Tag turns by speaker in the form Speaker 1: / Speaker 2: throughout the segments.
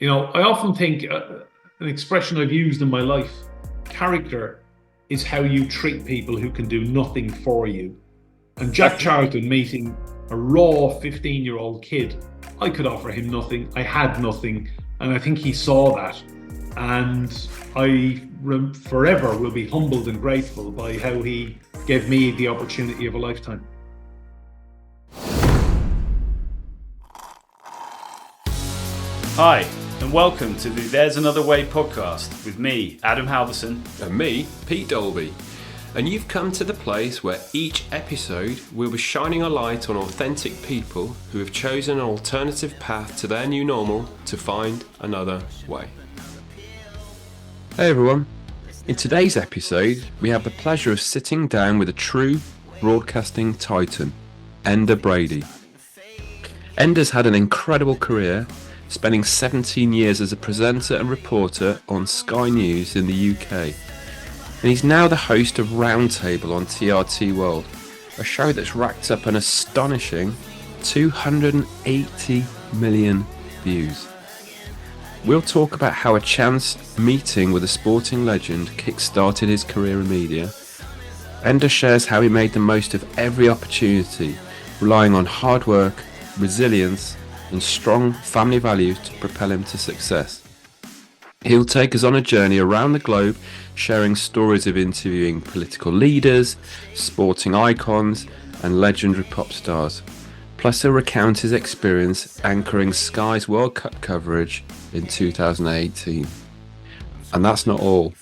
Speaker 1: I often think an expression I've used in my life, character is how you treat people who can do nothing for you. And Jack
Speaker 2: That's
Speaker 1: Charlton meeting a raw 15-year-old kid, I could offer him nothing. I had nothing. And I think he saw that. And forever will be humbled and grateful by how he gave me the opportunity of a lifetime.
Speaker 2: Hi, and welcome to the There's Another Way podcast with me, Adam Halverson.
Speaker 3: And me, Pete Dolby. And you've come to the place where each episode we'll be shining a light on authentic people who have chosen an alternative path to their new normal to find another way. Hey everyone. In today's episode, we have the pleasure of sitting down with a true broadcasting titan, Enda Brady. Enda's had an incredible career, spending 17 years as a presenter and reporter on Sky News in the UK. And he's now the host of Roundtable on TRT World, a show that's racked up an astonishing 280 million views. We'll talk about how a chance meeting with a sporting legend kick-started his career in media. Enda shares how he made the most of every opportunity, relying on hard work, resilience, and strong family values to propel him to success. He'll take us on a journey around the globe, sharing stories of interviewing political leaders, sporting icons, and legendary pop stars. Plus he'll recount his experience anchoring Sky's World Cup coverage in 2018. And that's not all.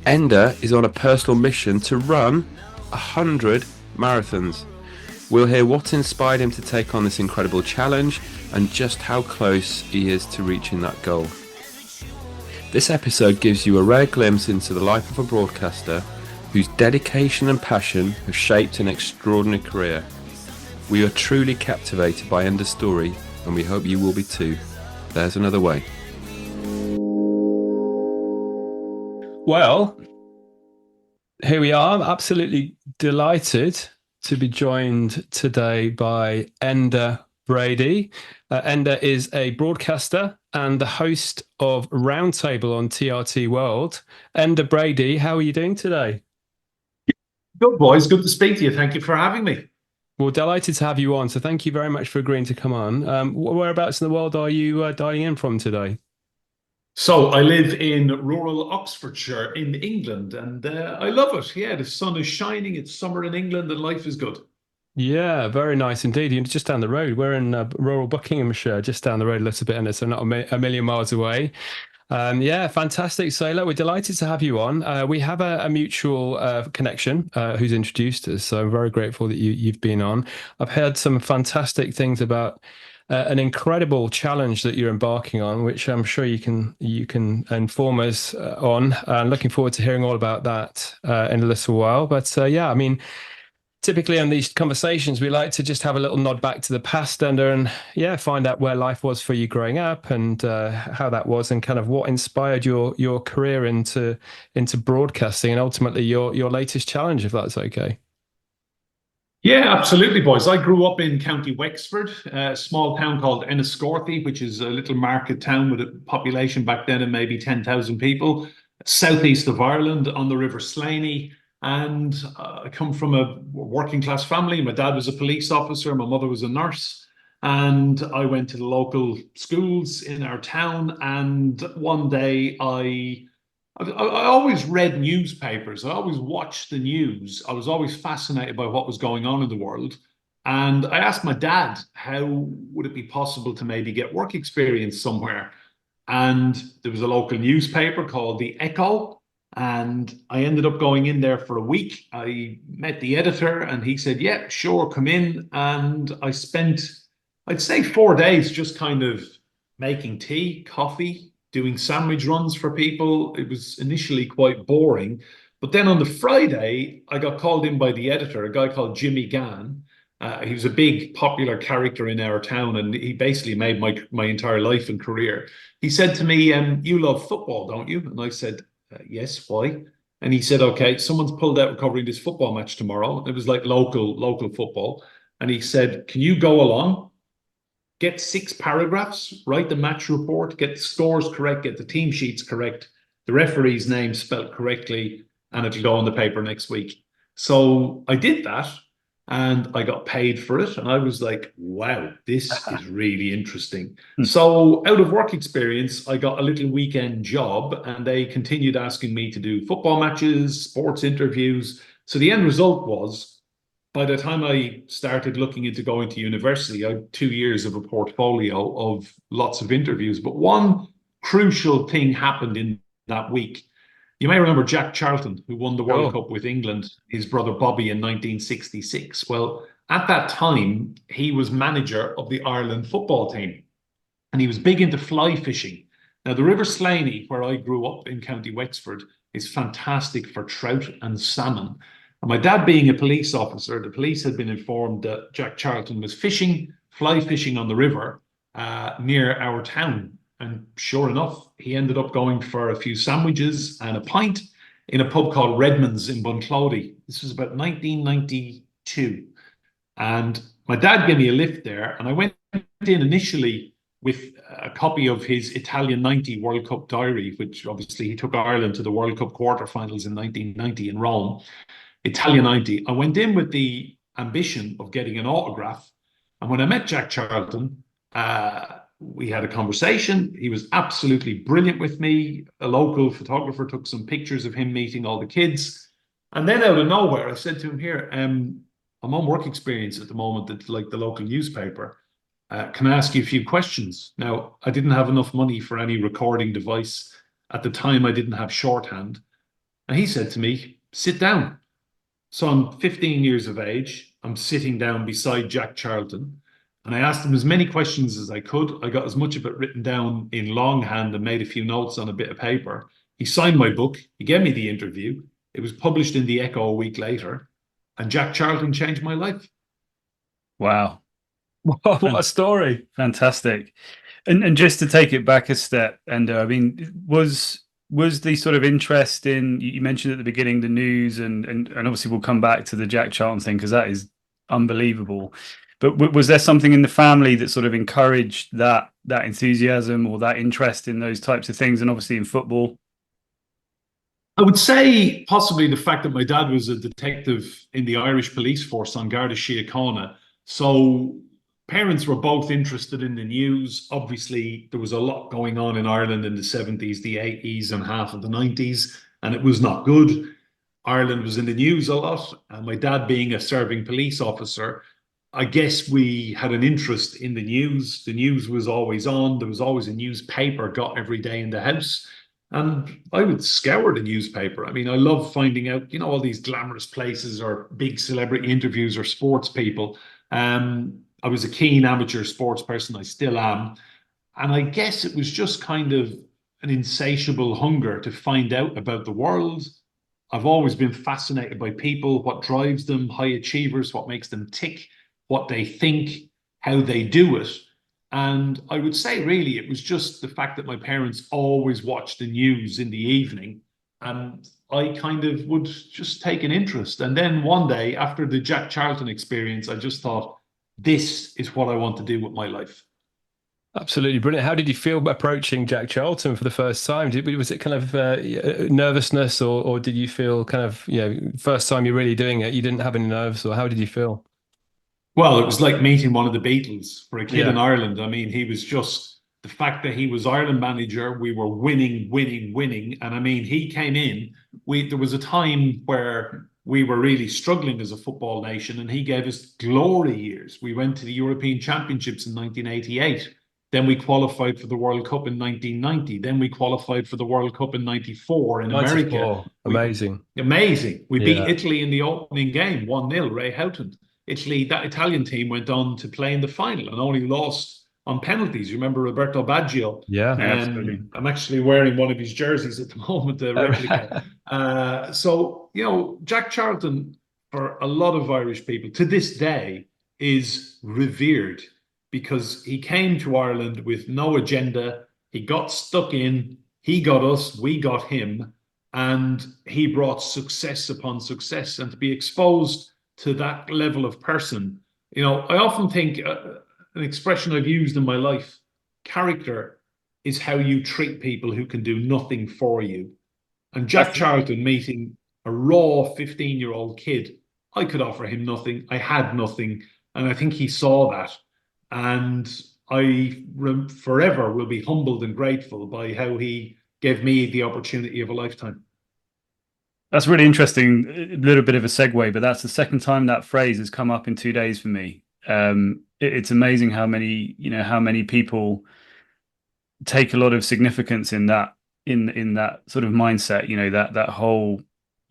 Speaker 3: Enda is on a personal mission to run 100 marathons. We'll hear what inspired him to take on this incredible challenge and just how close he is to reaching that goal. This episode gives you a rare glimpse into the life of a broadcaster whose dedication and passion have shaped an extraordinary career. We are truly captivated by Enda's story, and we hope you will be too. There's another way.
Speaker 2: Well, here we are. I'm absolutely delighted to be joined today by Enda Brady. Enda is a broadcaster and the host of Roundtable on TRT World. Enda Brady, how are you doing today?
Speaker 1: Good, boys. Good to speak to you. Thank you for having me.
Speaker 2: Well, delighted to have you on. So thank you very much for agreeing to come on. Whereabouts in the world are you dialing in from today?
Speaker 1: So I live in rural Oxfordshire in England, and I love it. Yeah, the sun is shining. It's summer in England, and life is good.
Speaker 2: Yeah, very nice indeed. You're just down the road. We're in rural Buckinghamshire, just down the road a little bit, and so not a million miles away. Yeah, fantastic. So, look, we're delighted to have you on. We have a mutual connection who's introduced us, so I'm very grateful that you've been on. I've heard some fantastic things about an incredible challenge that you're embarking on, which I'm sure you can inform us on. And looking forward to hearing all about that in a little while. But yeah, I mean, typically in these conversations, we like to just have a little nod back to the past, and yeah, find out where life was for you growing up and how that was, and kind of what inspired your career into broadcasting, and ultimately your latest challenge, if that's okay.
Speaker 1: Yeah, absolutely, boys. I grew up in County Wexford, a small town called Enniscorthy, which is a little market town with a population back then of maybe 10,000 people, southeast of Ireland on the River Slaney. And I come from a working class family. My dad was a police officer, my mother was a nurse. And I went to the local schools in our town. And one day I always read newspapers. I always watched the news. I was always fascinated by what was going on in the world. And I asked my dad, how would it be possible to maybe get work experience somewhere? And there was a local newspaper called The Echo. And I ended up going in there for a week. I met the editor and he said, yeah, sure, come in. And I spent, I'd say 4 days just kind of making tea, coffee, doing sandwich runs for people. It was initially quite boring. But then on the Friday, I got called in by the editor, a guy called Jimmy Gann. He was a big popular character in our town, and he basically made my entire life and career. He said to me, you love football, don't you? And I said, yes, why? And he said, okay, someone's pulled out covering this football match tomorrow. It was like local football. And he said, can you go along? get 6 paragraphs, write the match report, get the scores correct, get the team sheets correct, the referee's name spelled correctly, and it'll go on the paper next week. So I did that, and I got paid for it. And I was like, wow, this is really interesting. So out of work experience, I got a little weekend job, and they continued asking me to do football matches, sports interviews. So the end result was, by the time I started looking into going to university, I had 2 years of a portfolio of lots of interviews. But one crucial thing happened in that week. You may remember Jack Charlton, who won the World Cup with England, his brother Bobby, in 1966. Well, at that time, he was manager of the Ireland football team, and he was big into fly fishing. Now, the River Slaney, where I grew up in County Wexford, is fantastic for trout and salmon. And my dad, being a police officer, the police had been informed that Jack Charlton was fly fishing on the river near our town. And sure enough, he ended up going for a few sandwiches and a pint in a pub called Redmond's in Bunclody. This was about 1992. And my dad gave me a lift there, and I went in initially with a copy of his Italian 90 World Cup diary, which obviously he took Ireland to the World Cup quarterfinals in 1990 in Rome. Italian 90. I went in with the ambition of getting an autograph. And when I met Jack Charlton, we had a conversation. He was absolutely brilliant with me. A local photographer took some pictures of him meeting all the kids. And then out of nowhere, I said to him, here, I'm on work experience at the moment at like the local newspaper. Can I ask you a few questions? Now, I didn't have enough money for any recording device. At the time, I didn't have shorthand. And he said to me, sit down. So I'm 15 years of age. I'm sitting down beside Jack Charlton. And I asked him as many questions as I could. I got as much of it written down in longhand and made a few notes on a bit of paper. He signed my book. He gave me the interview. It was published in the Echo a week later. And Jack Charlton changed my life.
Speaker 4: Wow.
Speaker 2: What a story.
Speaker 4: Fantastic. And just to take it back a step, Enda, I mean, was the sort of interest in, you mentioned at the beginning, the news, and obviously we'll come back to the Jack Charlton thing because that is unbelievable. But was there something in the family that sort of encouraged that enthusiasm or that interest in those types of things, and obviously in football?
Speaker 1: I would say possibly the fact that my dad was a detective in the Irish police force on Garda Síochána. So parents were both interested in the news. Obviously, there was a lot going on in Ireland in the 70s, the 80s, and half of the 90s, and it was not good. Ireland was in the news a lot. And my dad, being a serving police officer, I guess we had an interest in the news. The news was always on. There was always a newspaper got every day in the house. And I would scour the newspaper. I mean, I love finding out, all these glamorous places or big celebrity interviews or sports people. I was a keen amateur sports person. I still am. And I guess it was just kind of an insatiable hunger to find out about the world. I've always been fascinated by people, what drives them, high achievers, what makes them tick, what they think, how they do it. And I would say really it was just the fact that my parents always watched the news in the evening, and I kind of would just take an interest. And then one day after the Jack Charlton experience, I just thought, this is what I want to do with my life.
Speaker 2: Absolutely brilliant. How did you feel approaching Jack Charlton for the first time? Was it kind of nervousness, or did you feel kind of, first time you're really doing it, you didn't have any nerves, or how did you feel?
Speaker 1: Well, it was like meeting one of the Beatles for a kid in Ireland. I mean, he was just, the fact that he was Ireland manager, we were winning. And I mean, he came in, there was a time where we were really struggling as a football nation, and he gave us glory years. We went to the European Championships in 1988. Then we qualified for the World Cup in 1990. Then we qualified for the World Cup in 94 in America.
Speaker 2: Amazing.
Speaker 1: Amazing. We beat Italy in the opening game, 1-0, Ray Houghton. That Italian team went on to play in the final and only lost on penalties. You remember Roberto Baggio?
Speaker 2: Yeah,
Speaker 4: absolutely.
Speaker 1: I'm actually wearing one of his jerseys at the moment, the replica. So, Jack Charlton, for a lot of Irish people, to this day, is revered because he came to Ireland with no agenda. He got stuck in, he got us, we got him, and he brought success upon success. And to be exposed to that level of person, I often think an expression I've used in my life. Character is how you treat people who can do nothing for you. And Jack Charlton meeting a raw 15-year-old kid, I could offer him nothing. I had nothing. And I think he saw that. And I forever will be humbled and grateful by how he gave me the opportunity of a lifetime.
Speaker 4: That's really interesting. A little bit of a segue, but that's the second time that phrase has come up in 2 days for me. It's amazing how many people take a lot of significance in that sort of mindset. That whole,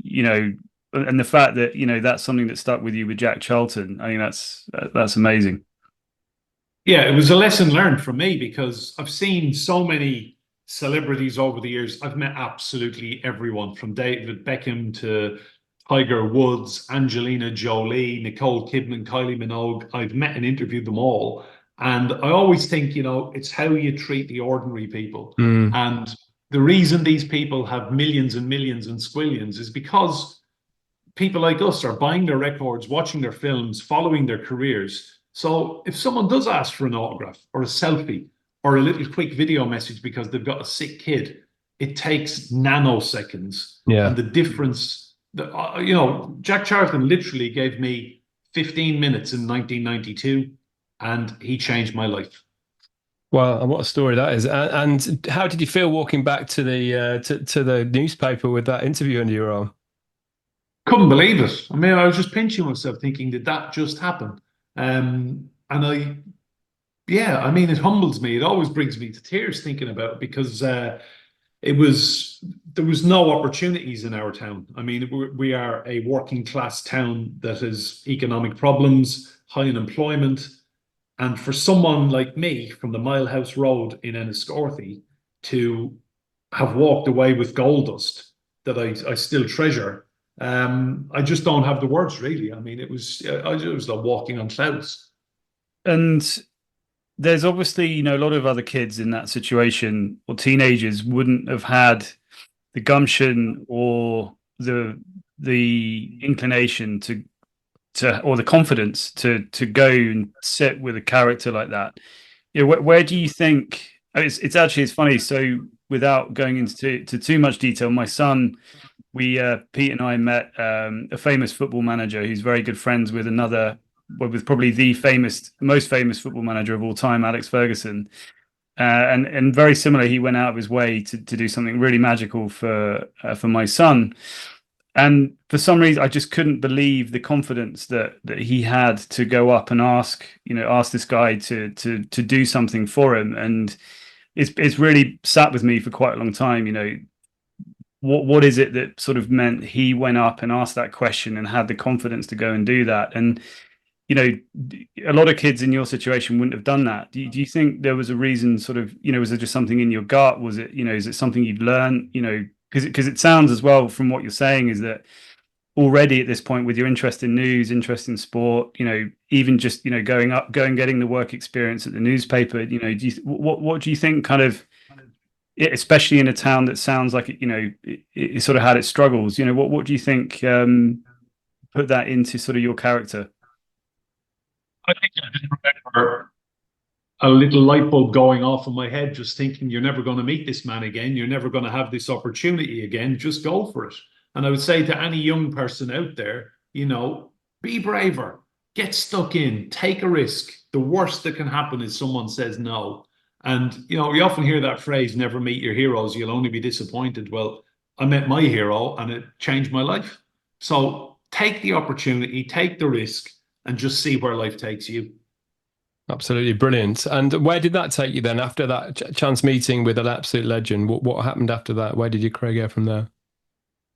Speaker 4: and the fact that that's something that stuck with you with Jack Charlton. I think that's amazing.
Speaker 1: Yeah, it was a lesson learned for me because I've seen so many celebrities over the years. I've met absolutely everyone from David Beckham to Tiger Woods, Angelina Jolie, Nicole Kidman, Kylie Minogue. I've met and interviewed them all. And I always think, it's how you treat the ordinary people. And the reason these people have millions and millions and squillions is because people like us are buying their records, watching their films, following their careers. So if someone does ask for an autograph or a selfie or a little quick video message because they've got a sick kid, it takes nanoseconds.
Speaker 2: Yeah.
Speaker 1: And the difference, Jack Charlton literally gave me 15 minutes in 1992 and he changed my life.
Speaker 2: Well, and what a story that is! And how did you feel walking back to the to the newspaper with that interview under your arm?
Speaker 1: Couldn't believe it. I mean, I was just pinching myself, thinking, did that just happen? And it humbles me. It always brings me to tears thinking about it because there was no opportunities in our town. I mean, we are a working class town that has economic problems, high unemployment. And for someone like me from the Mile House Road in Enniscorthy to have walked away with gold dust that I still treasure, I just don't have the words, really. I mean, it was like walking on clouds.
Speaker 4: And there's obviously, a lot of other kids in that situation or teenagers wouldn't have had the gumption or the inclination to or the confidence to go and sit with a character like that. Where do you think it's funny. So without going into too much detail, my son, Pete and I met a famous football manager who's very good friends with with probably the most famous football manager of all time, Alex Ferguson. And very similar, he went out of his way to do something really magical for my son. And for some reason, I just couldn't believe the confidence that he had to go up and ask this guy to do something for him. And it's really sat with me for quite a long time. What is it that sort of meant he went up and asked that question and had the confidence to go and do that? And a lot of kids in your situation wouldn't have done that. Do you think there was a reason? Sort of, was it just something in your gut? Was it, is it something you'd learned? Because it sounds as well from what you're saying is that already at this point with your interest in news, interest in sport, even just getting the work experience at the newspaper, what do you think kind of, especially in a town that sounds like it sort of had its struggles, what do you think put that into sort of your character?
Speaker 1: I think I just remember a little light bulb going off in my head, just thinking, you're never going to meet this man again. You're never going to have this opportunity again. Just go for it. And I would say to any young person out there, be braver, get stuck in, take a risk. The worst that can happen is someone says no. And, you often hear that phrase, never meet your heroes. You'll only be disappointed. Well, I met my hero and it changed my life. So take the opportunity, take the risk, and just see where life takes you.
Speaker 2: Absolutely brilliant. And where did that take you then after that chance meeting with an absolute legend? What happened after that? Where did your career go from there?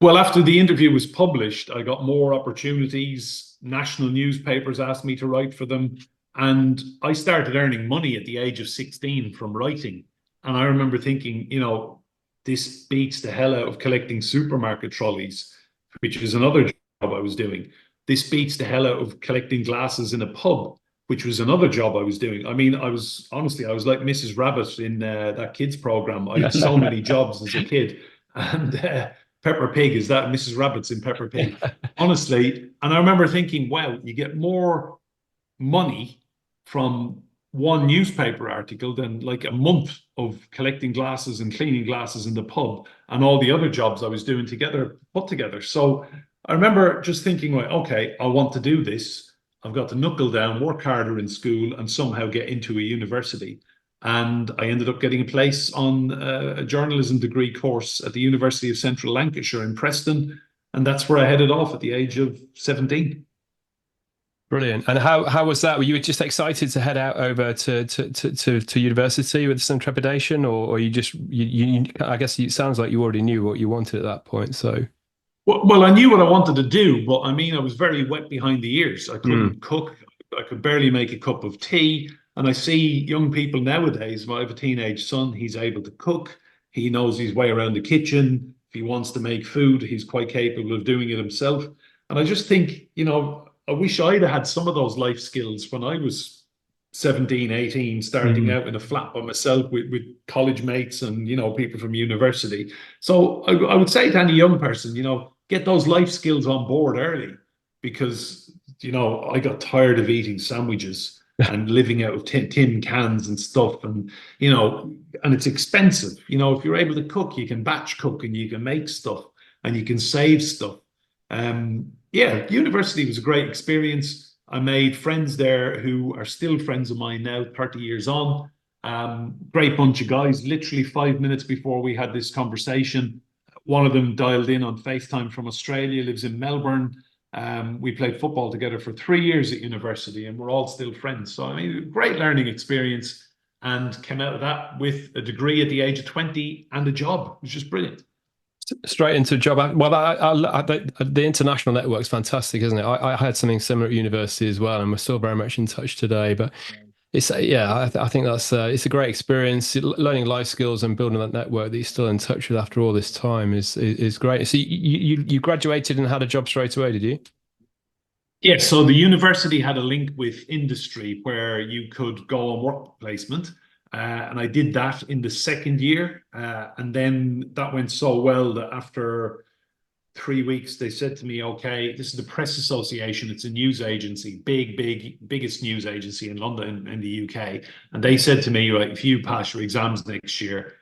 Speaker 1: Well, after the interview was published, I got more opportunities. National newspapers asked me to write for them. And I started earning money at the age of 16 from writing. And I remember thinking, this beats the hell out of collecting supermarket trolleys, which is another job I was doing. This beats the hell out of collecting glasses in a pub, which was another job I was doing. I mean, I was like Mrs. Rabbit in that kids program. I had so many jobs as a kid. And Pepper Pig, is that Mrs. Rabbit's in Pepper Pig? Honestly. And I remember thinking, wow, you get more money from one newspaper article than like a month of collecting glasses and cleaning glasses in the pub and all the other jobs I was doing put together. So I remember just thinking, well, okay, I want to do this. I've got to knuckle down, work harder in school, and somehow get into a university. And I ended up getting a place on a journalism degree course at the University of Central Lancashire in Preston. And that's where I headed off at the age of 17.
Speaker 2: Brilliant. And how was that? Were you just excited to head out over to university with some trepidation, or you just I guess it sounds like you already knew what you wanted at that point. So
Speaker 1: well, I knew what I wanted to do, but I mean, I was very wet behind the ears. I couldn't cook. I could barely make a cup of tea. And I see young people nowadays. I have a teenage son. He's able to cook. He knows his way around the kitchen. If he wants to make food, he's quite capable of doing it himself. And I just think, I wish I'd have had some of those life skills when I was 17, 18, starting out in a flat by myself with college mates and, people from university. So I would say to any young person, get those life skills on board early, because, I got tired of eating sandwiches and living out of tin cans and stuff. And, and it's expensive. If you're able to cook, you can batch cook and you can make stuff and you can save stuff. University was a great experience. I made friends there who are still friends of mine now, 30 years on. Great bunch of guys. Literally 5 minutes before we had this conversation, one of them dialed in on FaceTime from Australia, lives in Melbourne. We played football together for 3 years at university, and we're all still friends. So, I mean, great learning experience, and came out of that with a degree at the age of 20 and a job, which is brilliant.
Speaker 2: Straight into a job. Well, the international network's fantastic, isn't it? I had something similar at university as well, and we're still very much in touch today. But it's I think that's it's a great experience. Learning life skills and building that network that you're still in touch with after all this time is great. So you graduated and had a job straight away, did you?
Speaker 1: Yeah. So the university had a link with industry where you could go on work placement. And I did that in the second year. And then that went so well that after 3 weeks, they said to me, okay, this is the Press Association. It's a news agency, biggest news agency in London and the UK. And they said to me, right, if you pass your exams next year,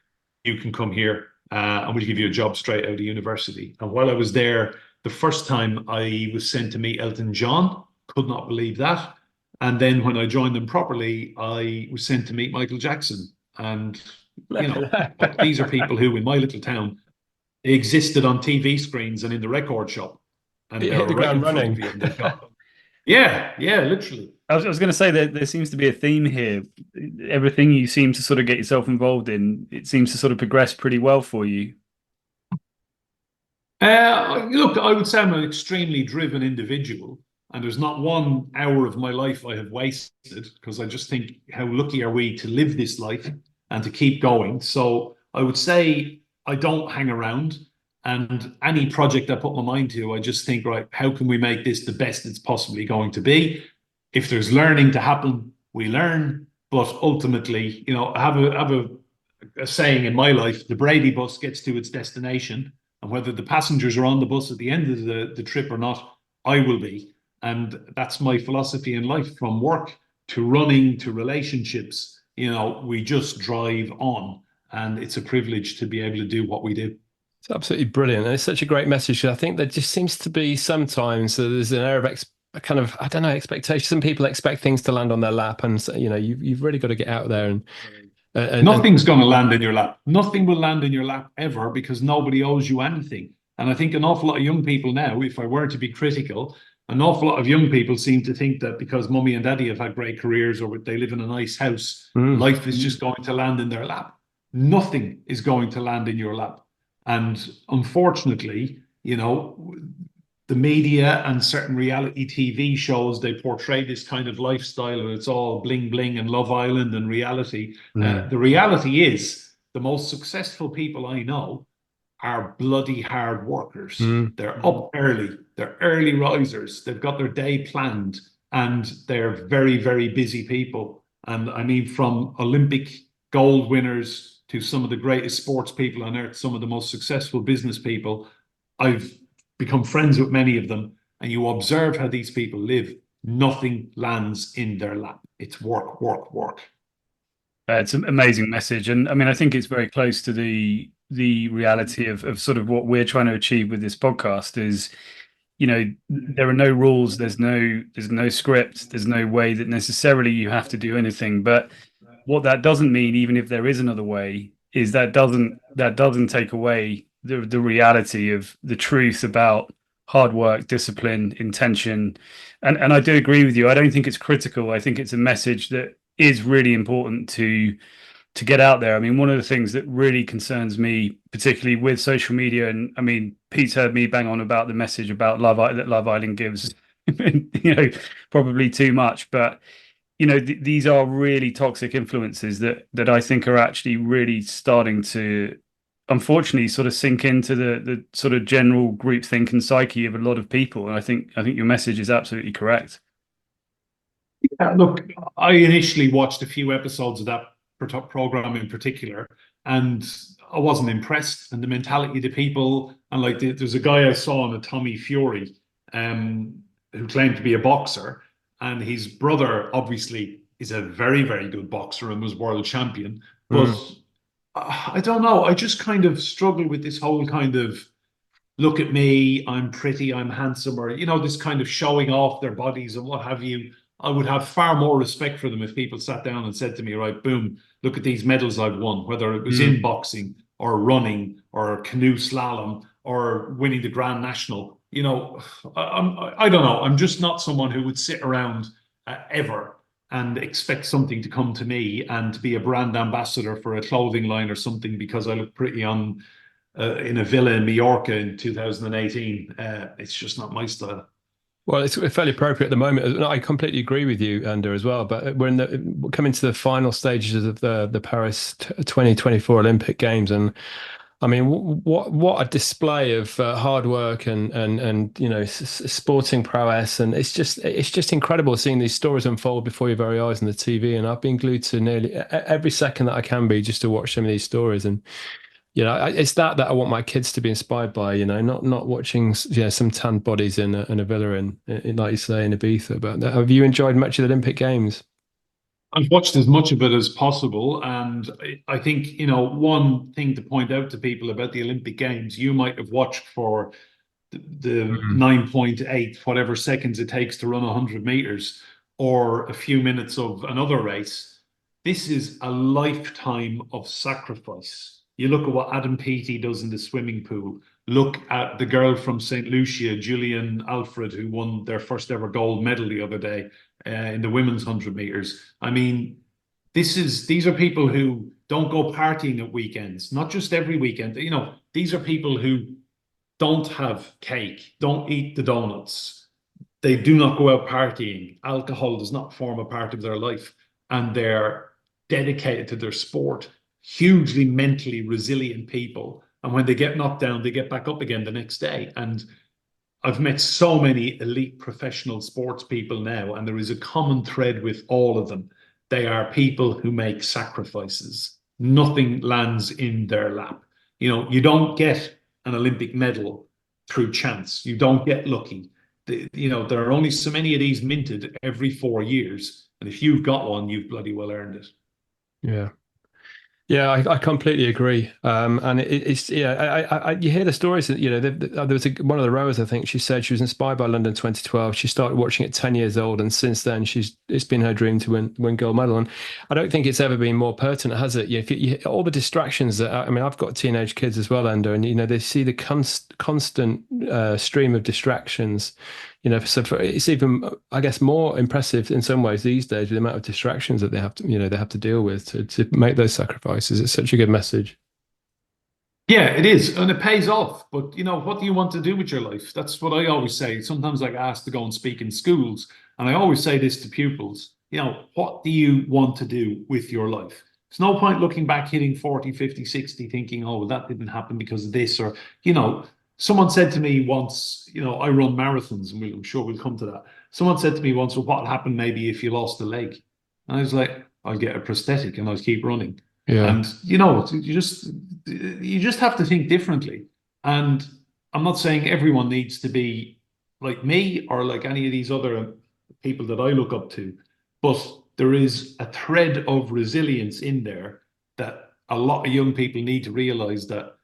Speaker 1: you can come here and we'll give you a job straight out of university. And while I was there, the first time I was sent to meet Elton John, could not believe that. And then when I joined them properly, I was sent to meet Michael Jackson. And, these are people who, in my little town, they existed on TV screens and in the record shop. And
Speaker 2: they hit the ground running.
Speaker 1: Yeah, literally.
Speaker 4: I was going to say that there seems to be a theme here. Everything you seem to sort of get yourself involved in, it seems to sort of progress pretty well for you.
Speaker 1: Look, I would say I'm an extremely driven individual. And there's not 1 hour of my life I have wasted, because I just think, how lucky are we to live this life and to keep going. So I would say I don't hang around, and any project I put my mind to, I just think, right, how can we make this the best it's possibly going to be? If there's learning to happen, we learn. But ultimately, I have a saying in my life: the Brady bus gets to its destination, and whether the passengers are on the bus at the end of the trip or not, I will be. And that's my philosophy in life, from work to running to relationships. We just drive on, and it's a privilege to be able to do what we do.
Speaker 2: It's absolutely brilliant. And it's such a great message. I think there just seems to be sometimes there's an air of expectation. Some people expect things to land on their lap, and you've really got to get out there and
Speaker 1: nothing's going to land in your lap. Nothing will land in your lap ever, because nobody owes you anything. And I think an awful lot of young people now, if I were to be critical, an awful lot of young people seem to think that because mummy and daddy have had great careers or they live in a nice house, life is just going to land in their lap. Nothing is going to land in your lap. And unfortunately, the media and certain reality TV shows, they portray this kind of lifestyle, and it's all bling bling and Love Island and reality. The reality is, the most successful people I know are bloody hard workers. They're up early. They're early risers. They've got their day planned, and they're very, very busy people. And I mean, from Olympic gold winners to some of the greatest sports people on earth, some of the most successful business people, I've become friends with many of them. And you observe how these people live. Nothing lands in their lap. It's work, work, work.
Speaker 4: It's an amazing message, and I mean, I think it's very close to the reality of sort of what we're trying to achieve with this podcast. Is, you know, there are no rules, there's no script, there's no way that necessarily you have to do anything. But what that doesn't mean, even if there is another way, is that doesn't take away the reality of the truth about hard work, discipline, intention. And I do agree with you. I don't think it's critical. I think it's a message that is really important to get out there. I mean, one of the things that really concerns me, particularly with social media, and I mean, Pete's heard me bang on about the message about that Love Island gives, you know, probably too much, but you know, these are really toxic influences that I think are actually really starting to, unfortunately, sort of sink into the sort of general group think and psyche of a lot of people. And I think your message is absolutely correct.
Speaker 1: Look, I initially watched a few episodes of that program in particular, and I wasn't impressed. And the mentality of the people, and like there's a guy I saw on a Tommy Fury, who claimed to be a boxer, and his brother obviously is a very, very good boxer and was world champion. But I don't know. I just kind of struggle with this whole kind of look at me, I'm pretty, I'm handsome, or this kind of showing off their bodies and what have you. I would have far more respect for them if people sat down and said to me, right, boom, look at these medals I've won, whether it was in boxing or running or canoe slalom or winning the Grand National. I don't know. I'm just not someone who would sit around ever and expect something to come to me and to be a brand ambassador for a clothing line or something because I look pretty on in a villa in Mallorca in 2018. It's just not my style.
Speaker 2: Well, it's fairly appropriate at the moment. I completely agree with you, Enda, as well. But we're coming to the final stages of the Paris 2024 Olympic Games, and I mean, what a display of hard work and sporting prowess, and it's just incredible seeing these stories unfold before your very eyes on the TV. And I've been glued to nearly every second that I can be just to watch some of these stories. And it's that I want my kids to be inspired by, not watching, some tanned bodies in a villa in, like you say, in Ibiza. But have you enjoyed much of the Olympic Games?
Speaker 1: I've watched as much of it as possible. And I think, one thing to point out to people about the Olympic Games, you might have watched for the 9.8, whatever seconds it takes to run 100 meters or a few minutes of another race. This is a lifetime of sacrifice. You look at what Adam Peaty does in the swimming pool. Look at the girl from St. Lucia, Julian Alfred, who won their first ever gold medal the other day in the women's 100 meters. I mean, these are people who don't go partying at weekends, not just every weekend. These are people who don't have cake, don't eat the donuts. They do not go out partying. Alcohol does not form a part of their life, and they're dedicated to their sport. Hugely mentally resilient people. And when they get knocked down, they get back up again the next day. And I've met so many elite professional sports people now, and there is a common thread with all of them. They are people who make sacrifices. Nothing lands in their lap. You don't get an Olympic medal through chance. You don't get lucky. There are only so many of these minted every 4 years. And if you've got one, you've bloody well earned it.
Speaker 2: Yeah. Yeah, I completely agree. And it's you hear the stories that there was one of the rowers, I think she said she was inspired by London 2012. She started watching at 10 years old, and since then it's been her dream to win gold medal. And I don't think it's ever been more pertinent, has it? All the distractions that I've got teenage kids as well, Enda, and they see the constant stream of distractions. So it's even, I guess, more impressive in some ways these days with the amount of distractions that they have to deal with to make those sacrifices. It's such a good message.
Speaker 1: Yeah, it is, and it pays off. But what do you want to do with your life? That's what I always say. Sometimes I get asked to go and speak in schools, and I always say this to pupils. What do you want to do with your life? There's no point looking back, hitting 40, 50, 60, thinking, oh, well, that didn't happen because of this, or someone said to me once, I run marathons, and I'm sure we'll come to that. Someone said to me once, well, what happened maybe if you lost a leg? And I was like, I'll get a prosthetic and I'll keep running.
Speaker 2: Yeah.
Speaker 1: And, you just have to think differently. And I'm not saying everyone needs to be like me or like any of these other people that I look up to, but there is a thread of resilience in there that a lot of young people need to realize that,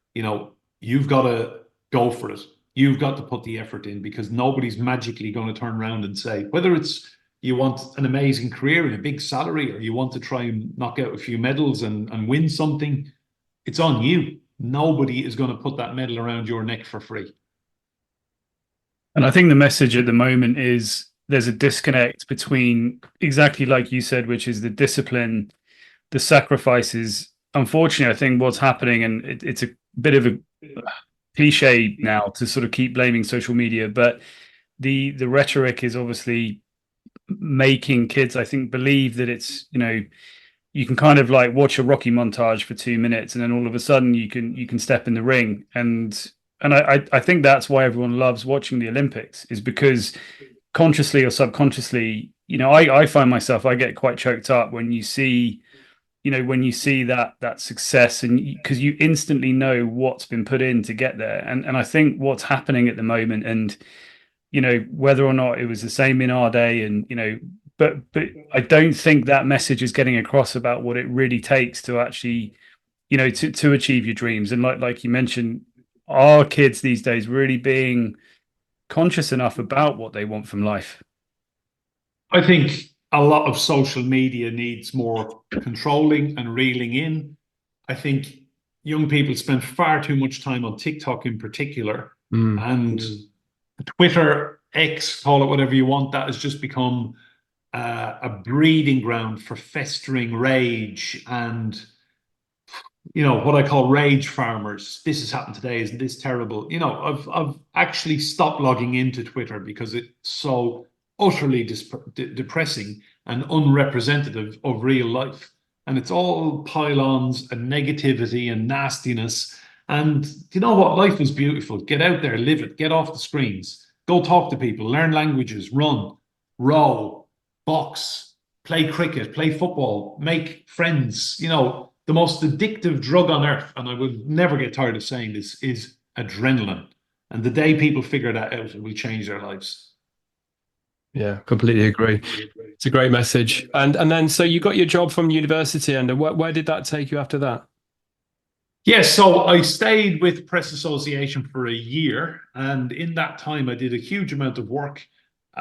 Speaker 1: you've got to go for it. You've got to put the effort in, because nobody's magically going to turn around and say, whether it's you want an amazing career and a big salary, or you want to try and knock out a few medals and win something, it's on you. Nobody is going to put that medal around your neck for free.
Speaker 4: And I think the message at the moment is there's a disconnect between, exactly like you said, which is the discipline, the sacrifices. Unfortunately, I think what's happening, and it's a bit of a cliche now to sort of keep blaming social media, but the rhetoric is obviously making kids, I think, believe that it's, you can kind of like watch a Rocky montage for 2 minutes, and then all of a sudden you can step in the ring. And I think that's why everyone loves watching the Olympics, is because consciously or subconsciously, I find myself, I get quite choked up when you see, that success, and because you instantly know what's been put in to get there. And I think what's happening at the moment, and whether or not it was the same in our day, and but I don't think that message is getting across about what it really takes to actually, to achieve your dreams. And like you mentioned, are kids these days really being conscious enough about what they want from life?
Speaker 1: I think a lot of social media needs more controlling and reeling in. I think young people spend far too much time on TikTok in particular, and Twitter, X, call it whatever you want, that has just become a breeding ground for festering rage and, what I call rage farmers. This has happened today. Isn't this terrible? I've actually stopped logging into Twitter because it's so utterly depressing and unrepresentative of real life. And it's all pylons and negativity and nastiness. And you know what? Life is beautiful. Get out there, live it, get off the screens, go talk to people, learn languages, run, row, box, play cricket, play football, make friends. The most addictive drug on earth, and I would never get tired of saying this, is adrenaline. And the day people figure that out, it will change their lives.
Speaker 2: Yeah, completely agree. It's a great message. And then, so you got your job from university, and where did that take you after that?
Speaker 1: Yes, so I stayed with Press Association for a year, and in that time I did a huge amount of work,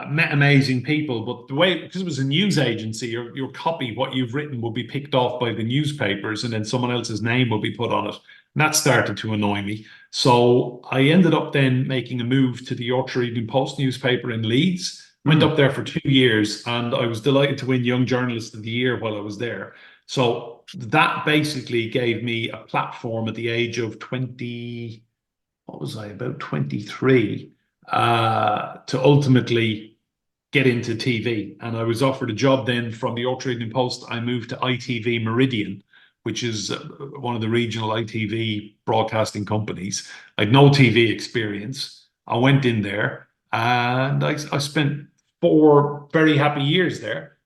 Speaker 1: met amazing people. But because it was a news agency, your copy, what you've written, will be picked off by the newspapers, and then someone else's name will be put on it. And that started to annoy me. So I ended up then making a move to the Yorkshire Evening Post newspaper in Leeds. Went up there for 2 years, and I was delighted to win Young Journalist of the Year while I was there. So that basically gave me a platform at the age of 20, what was I, about 23, to ultimately get into TV. And I was offered a job then from the Yorkshire Evening Post. I moved to ITV Meridian, which is one of the regional ITV broadcasting companies. I had no TV experience. I went in there, and I spent 4 very happy years there,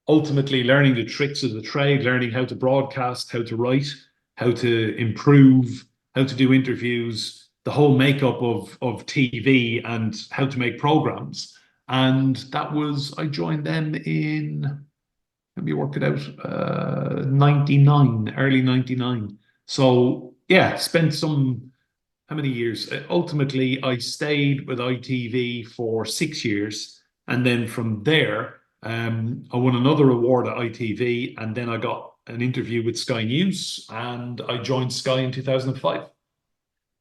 Speaker 1: ultimately learning the tricks of the trade, learning how to broadcast, how to write, how to improve, how to do interviews, the whole makeup of TV and how to make programs. And that was, I joined them in, let me work it out, 99, early 99. So yeah, spent how many years? Ultimately, I stayed with ITV for 6 years. And then from there, I won another award at ITV, and then I got an interview with Sky News, and I joined Sky in 2005.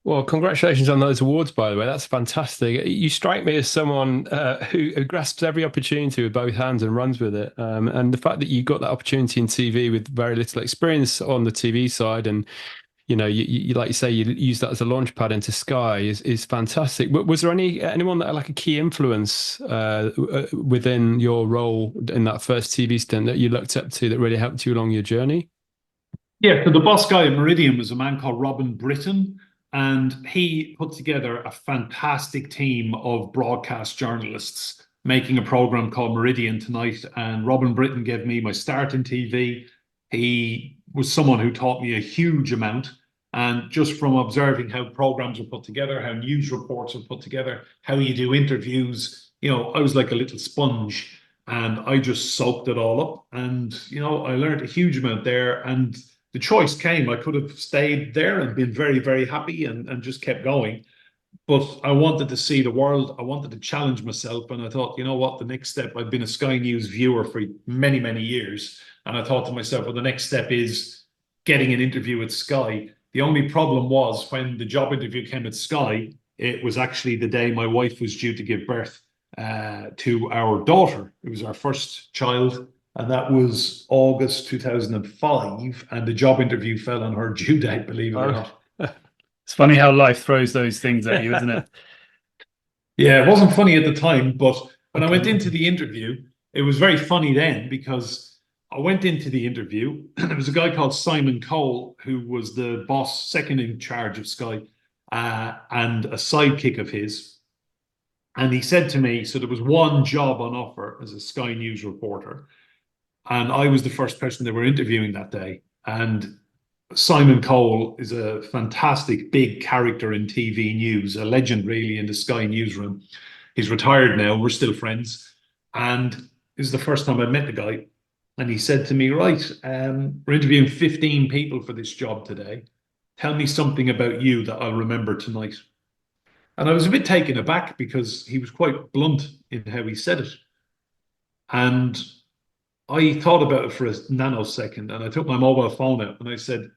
Speaker 2: Well, congratulations on those awards, by the way. That's fantastic. You strike me as someone who grasps every opportunity with both hands and runs with it. And the fact that you got that opportunity in TV with very little experience on the TV side, and you like you say, you use that as a launch pad into Sky is fantastic. Was there anyone that had like a key influence within your role in that first TV stint that you looked up to that really helped you along your journey?
Speaker 1: Yeah, so the boss guy at Meridian was a man called Robin Britton, and he put together a fantastic team of broadcast journalists making a program called Meridian Tonight. And Robin Britton gave me my start in TV. He was someone who taught me a huge amount. And just from observing how programs are put together, how news reports are put together, how you do interviews, I was like a little sponge. And I just soaked it all up. And, I learned a huge amount there. And the choice came. I could have stayed there and been very, very happy and just kept going. But I wanted to see the world. I wanted to challenge myself. And I thought, you know what, the next step, I've been a Sky News viewer for many, many years. And I thought to myself, well, the next step is getting an interview at Sky. The only problem was when the job interview came at Sky, it was actually the day my wife was due to give birth to our daughter. It was our first child, and that was August 2005. And the job interview fell on her due date, believe it or not.
Speaker 4: It's funny how life throws those things at you, isn't it?
Speaker 1: Yeah, it wasn't funny at the time, but when I went into the interview, it was very funny then because I went into the interview and there was a guy called Simon Cole who was the boss, second in charge of Sky, and a sidekick of his. And he said to me, so there was one job on offer as a Sky News reporter, and I was the first person they were interviewing that day. And Simon Cole is a fantastic big character in TV news, a legend really in the Sky newsroom. He's retired now, we're still friends. And this is the first time I met the guy. And he said to me, right, we're interviewing 15 people for this job today. Tell me something about you that I'll remember tonight. And I was a bit taken aback because he was quite blunt in how he said it. And I thought about it for a nanosecond and I took my mobile phone out and I said,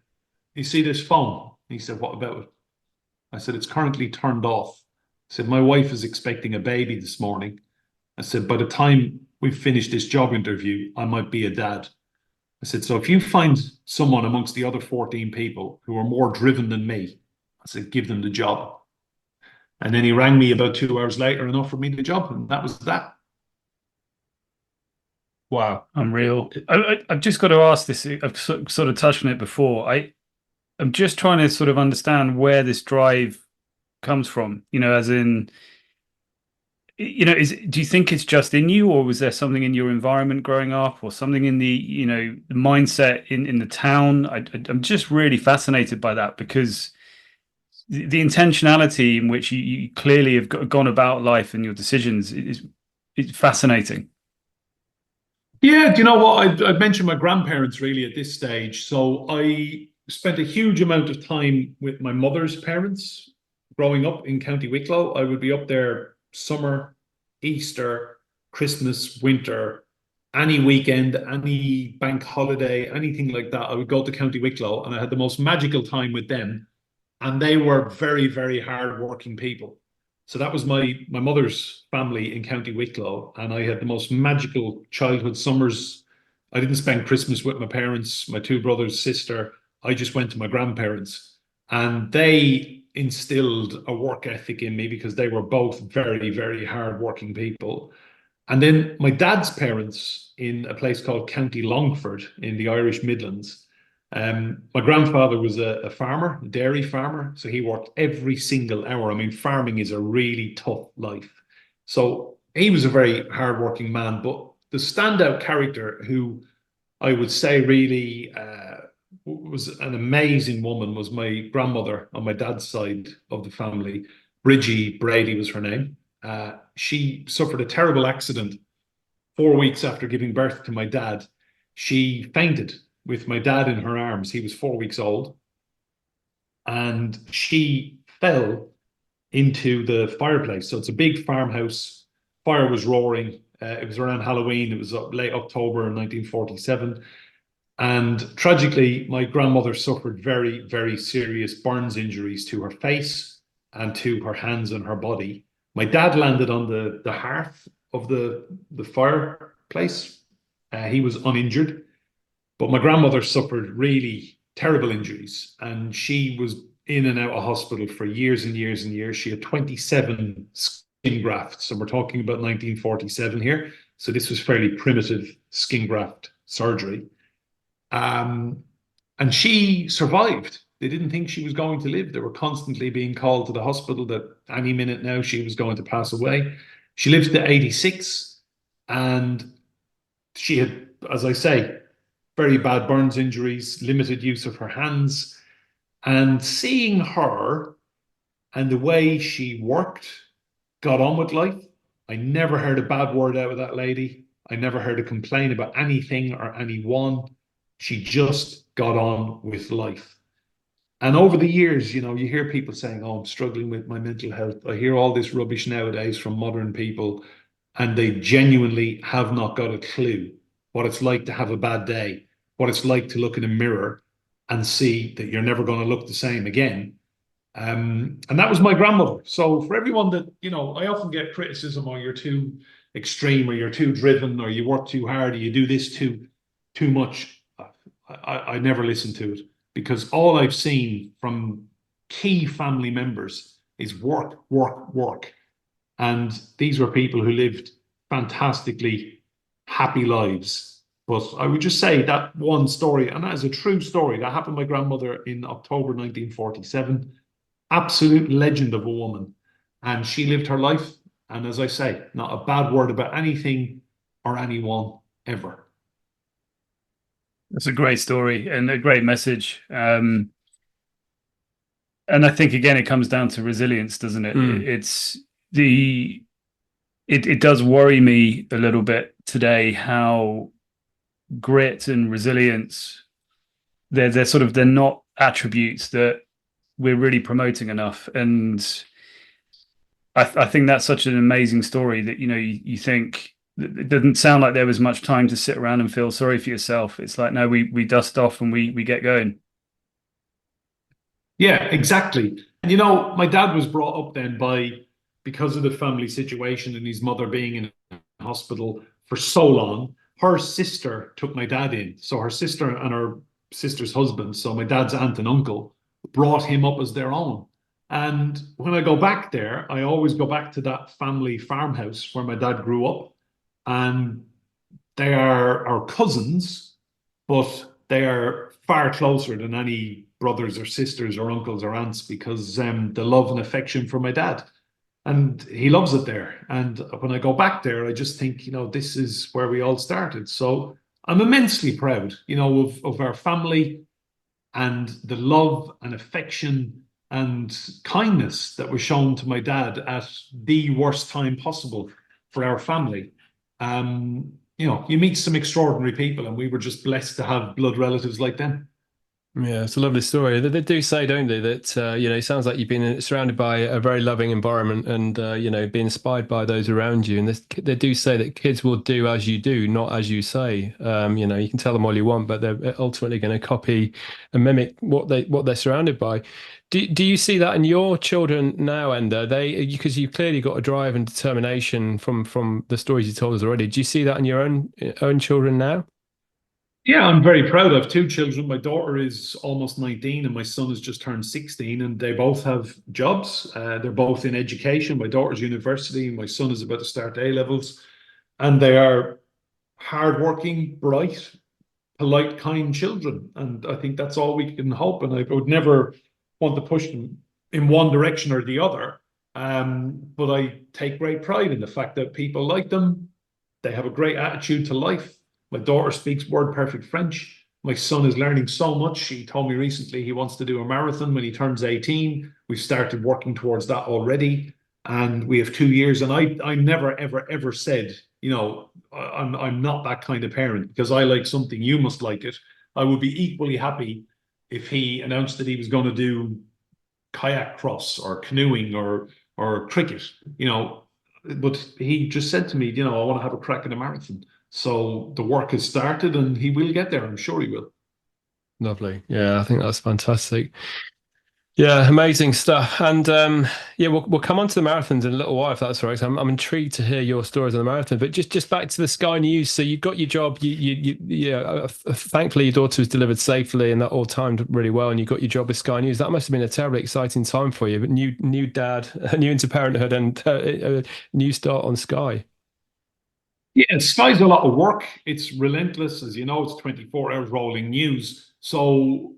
Speaker 1: you see this phone? He said, what about it? I said, it's currently turned off. I said, my wife is expecting a baby this morning. I said, by the time we've finished this job interview, I might be a dad. I said, so if you find someone amongst the other 14 people who are more driven than me, I said, give them the job. And then he rang me about 2 hours later and offered me the job. And that was that.
Speaker 4: Wow, unreal. I've just got to ask this. I've sort of touched on it before. I'm just trying to sort of understand where this drive comes from, as in, do you think it's just in you, or was there something in your environment growing up, or something in the, the mindset in the town? I'm just really fascinated by that because the intentionality in which you clearly have gone about life and your decisions is fascinating.
Speaker 1: Yeah, do you know what? I'd mentioned my grandparents really at this stage. So I spent a huge amount of time with my mother's parents growing up in County Wicklow. I would be up there summer, Easter, Christmas, winter, any weekend, any bank holiday, anything like that. I would go to County Wicklow and I had the most magical time with them. And they were very, very hard-working people. So that was my mother's family in County Wicklow, and I had the most magical childhood summers. I didn't spend Christmas with my parents, my two brothers, sister. I just went to my grandparents, and they instilled a work ethic in me because they were both very, very hard-working people. And then my dad's parents in a place called County Longford in the Irish Midlands. My grandfather was a farmer, a dairy farmer, so he worked every single hour. I mean, farming is a really tough life. So he was a very hardworking man, but the standout character who I would say really was an amazing woman was my grandmother on my dad's side of the family. Bridgie Brady was her name. She suffered a terrible accident 4 weeks after giving birth to my dad. She fainted with my dad in her arms. He was 4 weeks old. And she fell into the fireplace. So it's a big farmhouse. Fire was roaring. It was around Halloween. It was late October in 1947. And tragically, my grandmother suffered very, very serious burns injuries to her face and to her hands and her body. My dad landed on the hearth of the fireplace. He was uninjured. But my grandmother suffered really terrible injuries, and she was in and out of hospital for years and years and years. She had 27 skin grafts, and we're talking about 1947 here. So this was fairly primitive skin graft surgery. And she survived. They didn't think she was going to live. They were constantly being called to the hospital that any minute now she was going to pass away. She lived to 86, and she had, as I say, very bad burns injuries, limited use of her hands. And seeing her and the way she worked, got on with life, I never heard a bad word out of that lady. I never heard her complain about anything or anyone. She just got on with life. And over the years, you hear people saying, "Oh, I'm struggling with my mental health." I hear all this rubbish nowadays from modern people, and they genuinely have not got a clue what it's like to have a bad day, what it's like to look in a mirror and see that you're never going to look the same again. And that was my grandmother. So for everyone that, I often get criticism, or you're too extreme, or you're too driven, or you work too hard, or you do this too much. I never listen to it, because all I've seen from key family members is work, work, work. And these were people who lived fantastically happy lives. But I would just say that one story, and that is a true story, that happened to my grandmother in October 1947. Absolute legend of a woman. And she lived her life. And as I say, not a bad word about anything or anyone ever.
Speaker 4: That's a great story and a great message. And I think, again, it comes down to resilience, doesn't it? It does worry me a little bit today how grit and resilience, they're not attributes that we're really promoting enough. And I think that's such an amazing story that, you think it doesn't sound like there was much time to sit around and feel sorry for yourself. It's like, no, we dust off and we get going.
Speaker 1: Yeah, exactly. And my dad was brought up then because of the family situation and his mother being in hospital for so long. Her sister took my dad in. So her sister and her sister's husband, so my dad's aunt and uncle, brought him up as their own. And when I go back there, I always go back to that family farmhouse where my dad grew up. And they are our cousins, but they are far closer than any brothers or sisters or uncles or aunts, because the love and affection for my dad. And he loves it there. And when I go back there, I just think, this is where we all started. So I'm immensely proud, of our family and the love and affection and kindness that was shown to my dad at the worst time possible for our family. You meet some extraordinary people, and we were just blessed to have blood relatives like them.
Speaker 2: Yeah, it's a lovely story. They do say, don't they, that it sounds like you've been surrounded by a very loving environment, and being inspired by those around you. And they do say that kids will do as you do, not as you say. You can tell them all you want, but they're ultimately going to copy and mimic what they're surrounded by. Do you see that in your children now, Enda? Because you've clearly got a drive and determination from the stories you told us already. Do you see that in your own children now?
Speaker 1: Yeah, I'm very proud. I have two children. My daughter is almost 19 and my son has just turned 16, and they both have jobs. They're both in education. My daughter's university, my son is about to start A levels, and they are hardworking, bright, polite, kind children. And I think that's all we can hope. And I would never want to push them in one direction or the other. But I take great pride in the fact that people like them. They have a great attitude to life. My daughter speaks word perfect French. My son is learning so much. He told me recently he wants to do a marathon when he turns 18. We've started working towards that already. And we have 2 years. And I never, ever, ever said, I'm not that kind of parent, because I like something, you must like it. I would be equally happy if he announced that he was going to do kayak cross or canoeing or cricket, but he just said to me, I want to have a crack at a marathon. So the work has started, and he will get there. I'm sure he will.
Speaker 2: Lovely. Yeah, I think that's fantastic. Yeah, amazing stuff. And we'll come on to the marathons in a little while, if that's all right. I'm intrigued to hear your stories on the marathon. But just back to the Sky News. So you got your job. Thankfully your daughter was delivered safely, and that all timed really well. And you got your job with Sky News. That must have been a terribly exciting time for you. But new dad, new into parenthood, and a new start on Sky.
Speaker 1: Yeah, Sky's a lot of work. It's relentless, as you know. It's 24 hours rolling news. So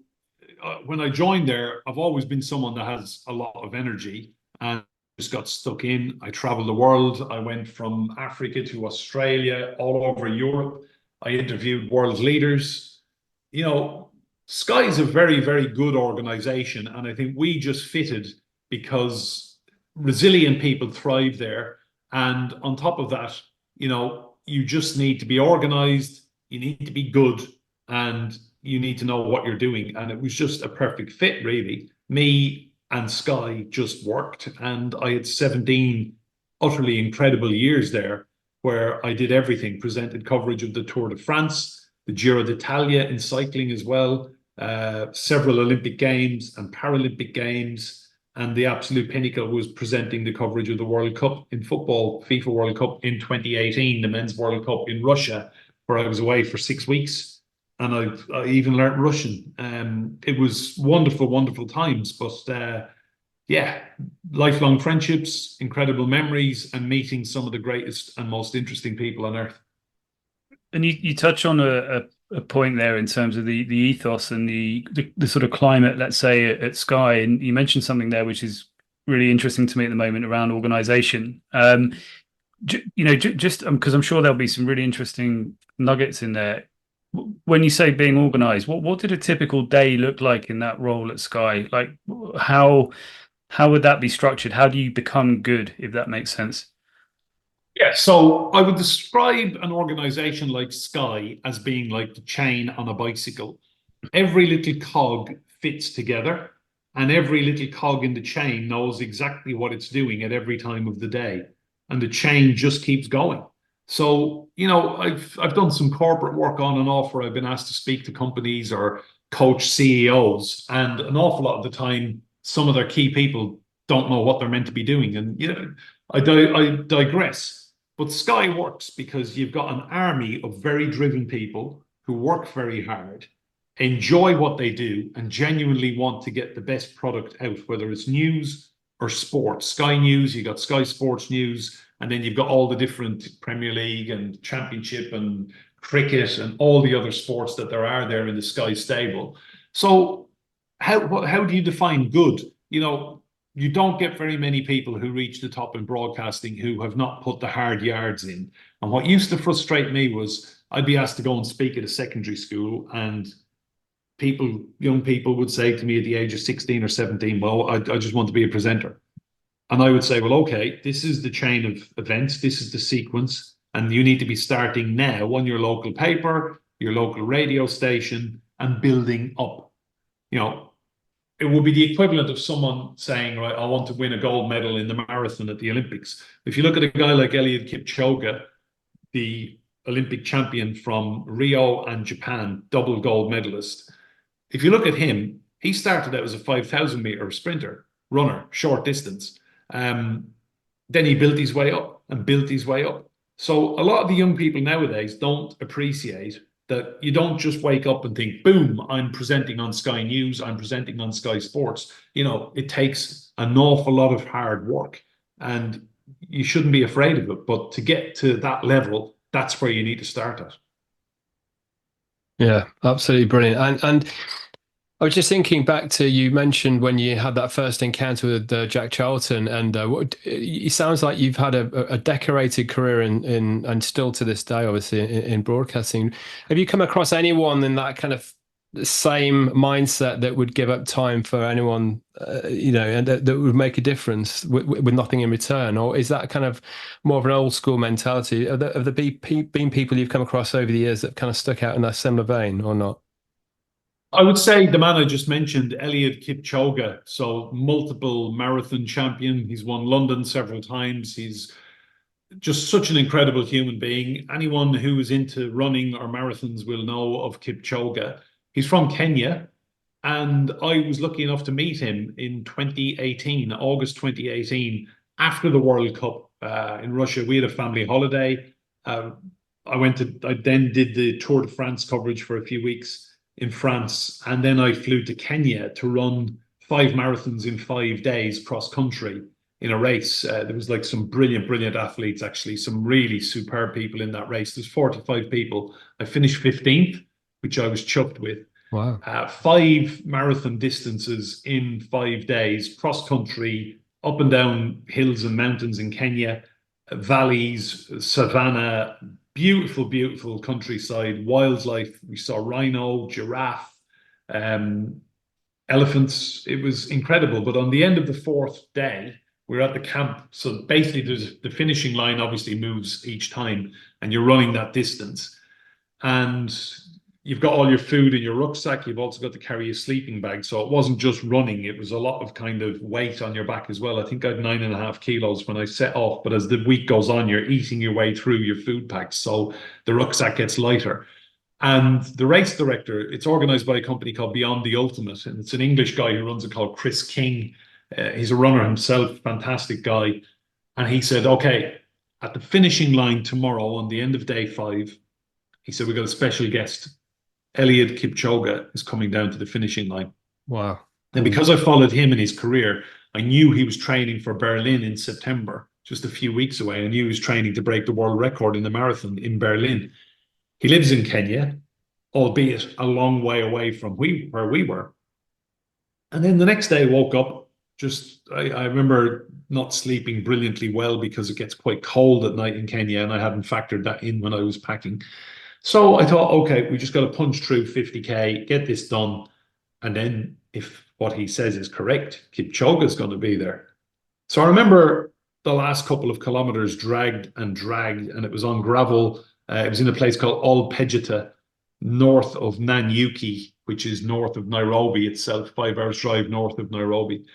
Speaker 1: when I joined there, I've always been someone that has a lot of energy, and just got stuck in. I traveled the world. I went from Africa to Australia, all over Europe. I interviewed world leaders. Sky is a very, very good organization, and I think we just fitted because resilient people thrive there. And on top of that, you just need to be organized, you need to be good, and you need to know what you're doing. And it was just a perfect fit, really. Me and Sky just worked, and I had 17 utterly incredible years there where I did everything, presented coverage of the Tour de France, the Giro d'Italia in cycling as well, several Olympic Games and Paralympic Games. And the absolute pinnacle was presenting the coverage of the World Cup in football, FIFA World Cup in 2018, the Men's World Cup in Russia, where I was away for 6 weeks. And I even learnt Russian. It was wonderful, wonderful times. But yeah, lifelong friendships, incredible memories, and meeting some of the greatest and most interesting people on earth.
Speaker 4: And you touch on a point there in terms of the ethos and the sort of climate, let's say, at Sky. And you mentioned something there which is really interesting to me at the moment around organization. Just because I'm sure there'll be some really interesting nuggets in there. When you say being organized, what did a typical day look like in that role at Sky? Like how would that be structured? How do you become good, if that makes sense?
Speaker 1: Yeah, so I would describe an organization like Sky as being like the chain on a bicycle. Every little cog fits together, and every little cog in the chain knows exactly what it's doing at every time of the day, and the chain just keeps going. So, I've done some corporate work on and off where I've been asked to speak to companies or coach CEOs, and an awful lot of the time, some of their key people don't know what they're meant to be doing. And I digress. But Sky works because you've got an army of very driven people who work very hard, enjoy what they do, and genuinely want to get the best product out, whether it's news or sports. Sky News, you got Sky Sports News, and then you've got all the different Premier League and Championship and cricket and all the other sports that there are there in the Sky stable. So how do you define good? You don't get very many people who reach the top in broadcasting who have not put the hard yards in. And what used to frustrate me was I'd be asked to go and speak at a secondary school, and young people would say to me at the age of 16 or 17, well, I just want to be a presenter. And I would say, well, okay, this is the chain of events. This is the sequence. And you need to be starting now on your local paper, your local radio station, and building up. It would be the equivalent of someone saying, right, I want to win a gold medal in the marathon at the Olympics. If you look at a guy like Eliud Kipchoge, the Olympic champion from Rio and Japan, double gold medalist. If you look at him, he started out as a 5,000-meter sprinter, runner, short distance. Then he built his way up and built his way up. So a lot of the young people nowadays don't appreciate that you don't just wake up and think, boom, I'm presenting on Sky News, I'm presenting on Sky Sports. It takes an awful lot of hard work, and you shouldn't be afraid of it. But to get to that level, that's where you need to start at.
Speaker 2: Yeah, absolutely brilliant. And I was just thinking back to, you mentioned when you had that first encounter with Jack Charlton, and it sounds like you've had a decorated career and still to this day, obviously, in broadcasting. Have you come across anyone in that kind of same mindset that would give up time for anyone, and that would make a difference with nothing in return? Or is that kind of more of an old school mentality? Have there been people you've come across over the years that kind of stuck out in that similar vein or not?
Speaker 1: I would say the man I just mentioned, Eliud Kipchoge, so multiple marathon champion. He's won London several times. He's just such an incredible human being. Anyone who is into running or marathons will know of Kipchoge. He's from Kenya, and I was lucky enough to meet him in 2018, August 2018, after the World Cup in Russia. We had a family holiday. I then did the Tour de France coverage for a few weeks in France, and then I flew to Kenya to run 5 marathons in 5 days cross country in a race. There was like some brilliant athletes, actually, some really superb people in that race. There's 45 people. I finished 15th, which I was chuffed with.
Speaker 2: Wow.
Speaker 1: 5 marathon distances in 5 days, cross country, up and down hills and mountains in Kenya, valleys, savannah, beautiful countryside, wildlife. We saw rhino, giraffe, elephants. It was incredible. But on the end of the 4th day, we're at the camp. So basically, there's the finishing line obviously moves each time. and you're running that distance. And you've got all your food in your rucksack. You've also got to carry a sleeping bag. So it wasn't just running. It was a lot of kind of weight on your back as well. I think I had 9.5 kilos when I set off. But as the week goes on, you're eating your way through your food packs. So the rucksack gets lighter. And the race director, it's organized by a company called Beyond the Ultimate. And it's an English guy who runs it called Chris King. He's a runner himself, fantastic guy. And he said, okay, at the finishing line tomorrow on the end of day 5, he said, we've got a special guest. Eliud Kipchoge is coming down to the finishing line.
Speaker 2: Wow.
Speaker 1: And because I followed him in his career, I knew he was training for Berlin in September, just a few weeks away. I knew he was training to break the world record in the marathon in Berlin. He lives in Kenya, albeit a long way away from where we were. And then the next day I woke up, I remember not sleeping brilliantly well because it gets quite cold at night in Kenya, and I hadn't factored that in when I was packing. So I thought, okay, we just got to punch through 50K, get this done. And then if what he says is correct, Kipchoge is going to be there. So I remember the last couple of kilometers dragged, and it was on gravel. It was in a place called Ol-Pejeta, north of Nanyuki, which is north of Nairobi itself, 5 hours drive north of Nairobi.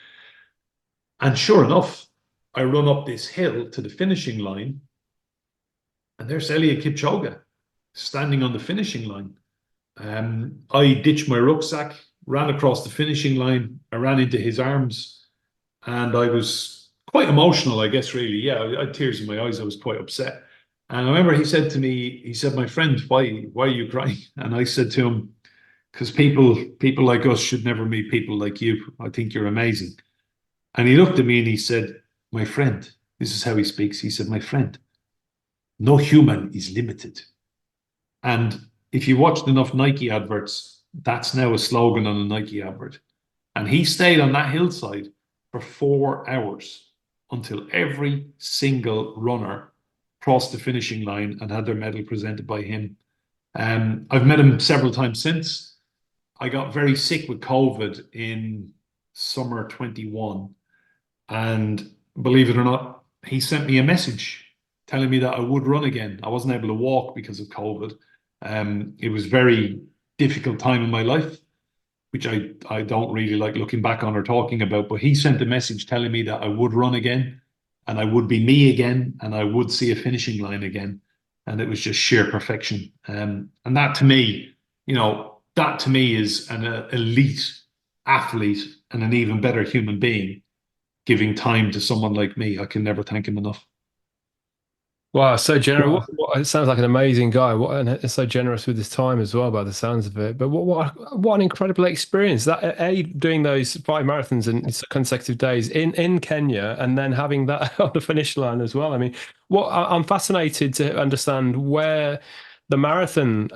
Speaker 1: And sure enough, I run up this hill to the finishing line, and there's Eliud Kipchoge standing on the finishing line. I ditched my rucksack, ran across the finishing line. I ran into his arms, and I was quite emotional, I guess, really. Yeah, I had tears in my eyes. I was quite upset. And I remember he said to me, he said, my friend, why are you crying? And I said to him, because people like us should never meet people like you. I think you're amazing. And he looked at me and he said, my friend, this is how he speaks. He said, my friend, no human is limited. And if you watched enough Nike adverts, that's now a slogan on a Nike advert. And he stayed on that hillside for 4 hours until every single runner crossed the finishing line and had their medal presented by him. I've met him several times since. I got very sick with COVID in summer 21. And believe it or not, he sent me a message telling me that I would run again. I wasn't able to walk because of COVID. It was a very difficult time in my life, which I don't really like looking back on or talking about. But he sent a message telling me that I would run again, and I would be me again, and I would see a finishing line again. And it was just sheer perfection. And that to me, that to me is an elite athlete and an even better human being giving time to someone like me. I can never thank him enough.
Speaker 2: Wow, so generous. It sounds like an amazing guy. And so generous with his time as well, by the sounds of it. But what an incredible experience that doing those 5 marathons in consecutive days in Kenya, and then having that on the finish line as well. I mean, I'm fascinated to understand where the marathon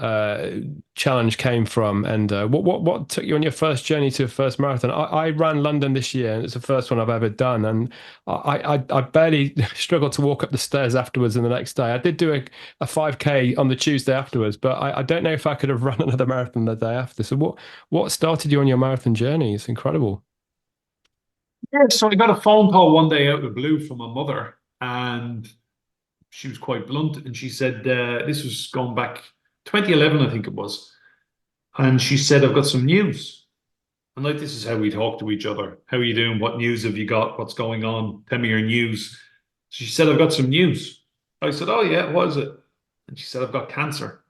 Speaker 2: challenge came from, and what took you on your first journey to a first marathon. I ran London this year, and it's the first one I've ever done, and I barely struggled to walk up the stairs afterwards. And the next day I did do a 5K on the Tuesday afterwards, but I don't know if I could have run another marathon the day after. So what started you on your marathon journey? It's incredible.
Speaker 1: Yeah, so I got a phone call one day out of the blue from my mother, and she was quite blunt, and she said, this was going back 2011, I think it was. And she said, I've got some news. And like, this is how we talk to each other. How are you doing? What news have you got? What's going on? Tell me your news. She said, I've got some news. I said, oh yeah, what is it? And she said, I've got cancer.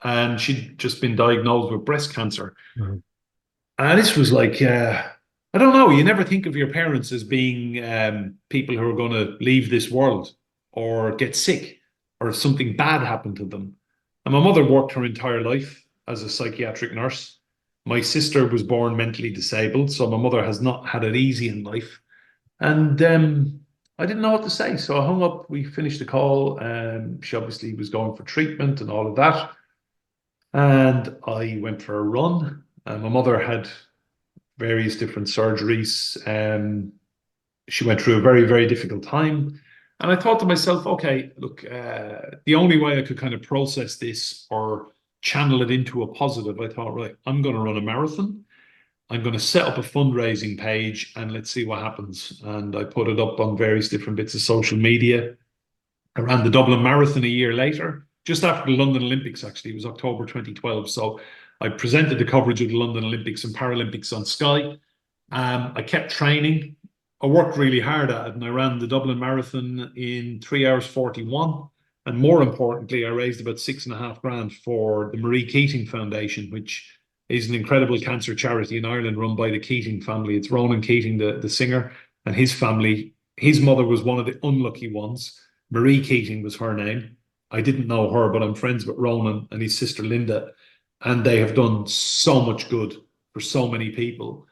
Speaker 1: And she'd just been diagnosed with breast cancer. Mm-hmm. And this was like, I don't know, you never think of your parents as being people who are going to leave this world or get sick or something bad happened to them. And my mother worked her entire life as a psychiatric nurse. My sister was born mentally disabled, so my mother has not had it easy in life. And I didn't know what to say, so I hung up. We finished the call. She obviously was going for treatment and all of that. And I went for a run. My mother had various different surgeries. She went through a very, very difficult time. And I thought to myself, okay, look, the only way I could kind of process this or channel it into a positive, I thought, right, I'm going to run a marathon. I'm going to set up a fundraising page and let's see what happens. And I put it up on various different bits of social media. I ran the Dublin Marathon a year later. just after the London Olympics, actually. It was October 2012. So I presented the coverage of the London Olympics and Paralympics on Sky. I kept training. I worked really hard at it, and I ran the Dublin Marathon in 3 hours 41. And more importantly, I raised about 6.5 grand for the Marie Keating Foundation, which is an incredible cancer charity in Ireland run by the Keating family. It's Ronan Keating, the singer, and his family. His mother was one of the unlucky ones. Marie Keating was her name. I didn't know her, but I'm friends with Ronan and his sister Linda, and they have done so much good for so many people.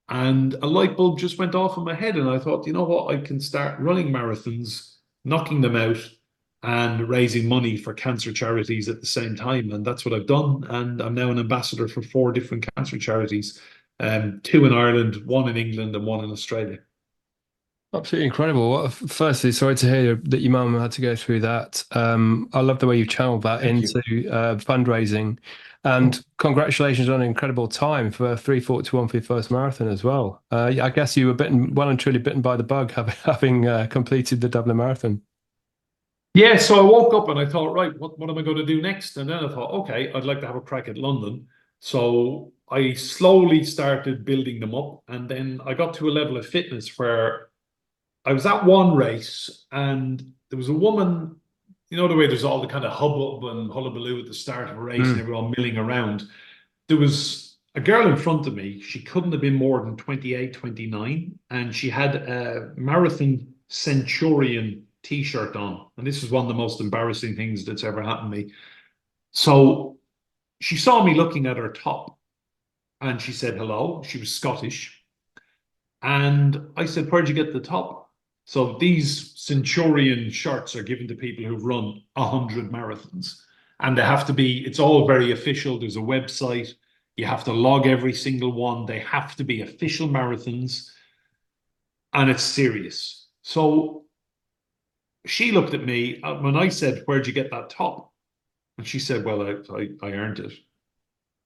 Speaker 1: And a light bulb just went off in my head, and I thought, you know what, I can start running marathons, knocking them out, and raising money for cancer charities at the same time. And that's what I've done. And I'm now an ambassador for 4 different cancer charities, 2 in Ireland, 1 in England, and 1 in Australia.
Speaker 2: Absolutely incredible. Well, firstly, sorry to hear that your mum had to go through that. I love the way you've channeled that into fundraising. And congratulations on an incredible time for 3:41 for your first marathon as well. I guess you were well and truly bitten by the bug, having completed the Dublin Marathon.
Speaker 1: Yeah, so I woke up and I thought, right, what am I going to do next? And then I thought, okay, I'd like to have a crack at London. So I slowly started building them up. And then I got to a level of fitness where I was at one race and there was a woman, you know, the way there's all the kind of hubbub and hullabaloo at the start of a race and everyone milling around. There was a girl in front of me. She couldn't have been more than 28, 29. And she had a Marathon Centurion T-shirt on. And this was one of the most embarrassing things that's ever happened to me. So she saw me looking at her top and she said hello. She was Scottish. And I said, where'd you get the top? So these Centurion shirts are given to people who've run 100 marathons. And they have to be, it's all very official. There's a website. You have to log every single one. They have to be official marathons. And it's serious. So she looked at me when I said, where'd you get that top? And she said, well, I earned it.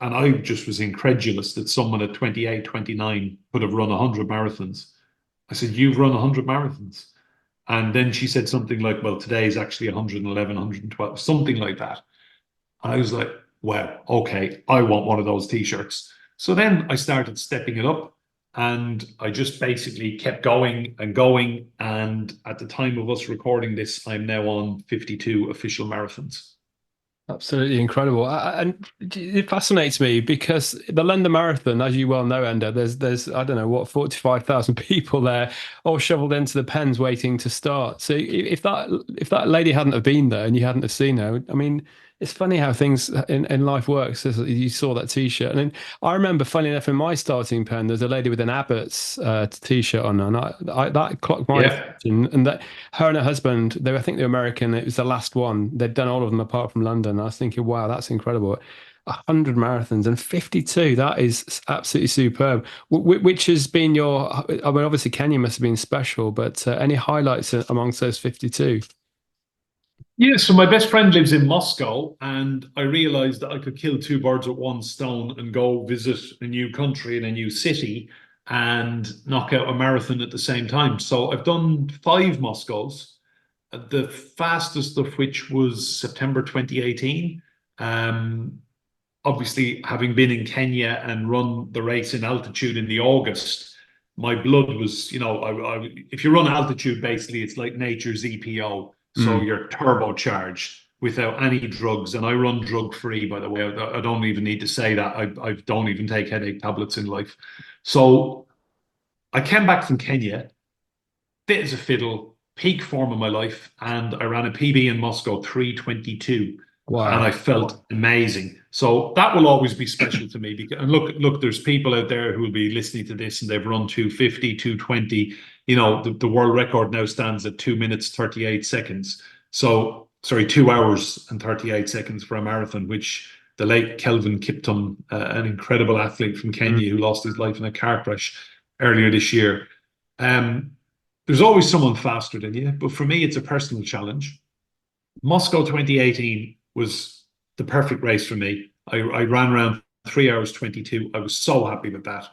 Speaker 1: And I just was incredulous that someone at 28, 29 could have run 100 marathons. I said, you've run 100 marathons. And then she said something like, well, today is actually 111, 112, something like that. And I was like, wow, okay, I want one of those T-shirts. So then I started stepping it up. And I just basically kept going and going. And at the time of us recording this, I'm now on 52 official marathons.
Speaker 2: Absolutely incredible. And it fascinates me because the London Marathon, as you well know, Enda, there's I don't know what, 45,000 people there, all shoveled into the pens waiting to start. So if that lady hadn't have been there and you hadn't have seen her, I mean, it's funny how things in life works. You saw that T-shirt, and then I remember, funny enough, in my starting pen, there's a lady with an Abbott's T-shirt on, and that clocked my attention. And that her and her husband, I think they're American. It was the last one. They'd done all of them apart from London. I was thinking, wow, that's incredible. 100 marathons and 52. That is absolutely superb. Which has been your? I mean, obviously Kenya must have been special, but any highlights amongst those 52?
Speaker 1: Yeah, so my best friend lives in Moscow, and I realized that I could kill 2 birds with 1 stone and go visit a new country and a new city and knock out a marathon at the same time. So I've done 5 Moscows, the fastest of which was September 2018. Obviously, having been in Kenya and run the race in altitude in the August, my blood was, you know, if you run altitude, basically, it's like nature's EPO. So you're turbocharged without any drugs. And I run drug-free, by the way. I don't even need to say that. I don't even take headache tablets in life. So I came back from Kenya, fit as a fiddle, peak form of my life, and I ran a PB in Moscow, 3:22.
Speaker 2: Wow.
Speaker 1: And I felt amazing. So that will always be special to me. Because, and look, there's people out there who will be listening to this and they've run 2:50, 2:20. You know, the world record now stands at 2 minutes, 38 seconds. So, sorry, 2 hours and 38 seconds for a marathon, which the late Kelvin Kiptum, an incredible athlete from Kenya who lost his life in a car crash earlier this year. There's always someone faster than you, but for me, it's a personal challenge. Moscow 2018 was the perfect race for me. I ran around 3 hours 22. I was so happy with that.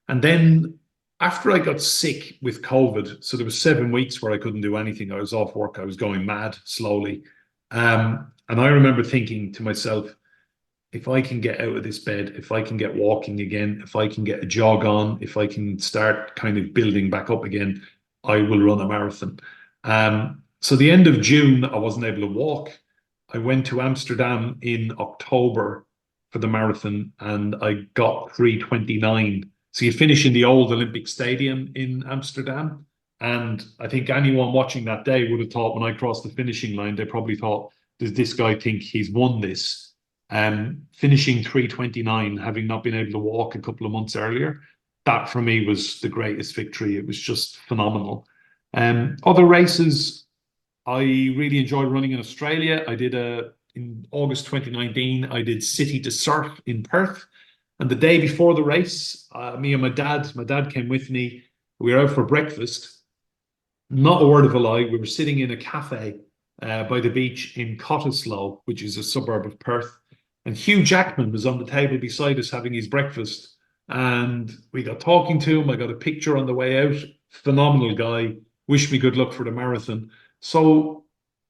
Speaker 1: And then after I got sick with COVID, so there was 7 weeks where I couldn't do anything. I was off work. I was going mad slowly. And I remember thinking to myself, if I can get out of this bed, if I can get walking again, if I can get a jog on, if I can start kind of building back up again, I will run a marathon. So the end of June, I wasn't able to walk. I went to Amsterdam in October for the marathon and I got 3:29. So you finish in the old Olympic Stadium in Amsterdam. And I think anyone watching that day would have thought when I crossed the finishing line, they probably thought, does this guy think he's won this? Finishing 3:29, having not been able to walk a couple of months earlier, that for me was the greatest victory. It was just phenomenal. Other races, I really enjoyed running in Australia. In August 2019, I did City to Surf in Perth. And the day before the race, me and my dad came with me. We were out for breakfast. Not a word of a lie. We were sitting in a cafe by the beach in Cottesloe, which is a suburb of Perth. And Hugh Jackman was on the table beside us having his breakfast. And we got talking to him. I got a picture on the way out. Phenomenal guy. Wish me good luck for the marathon. So,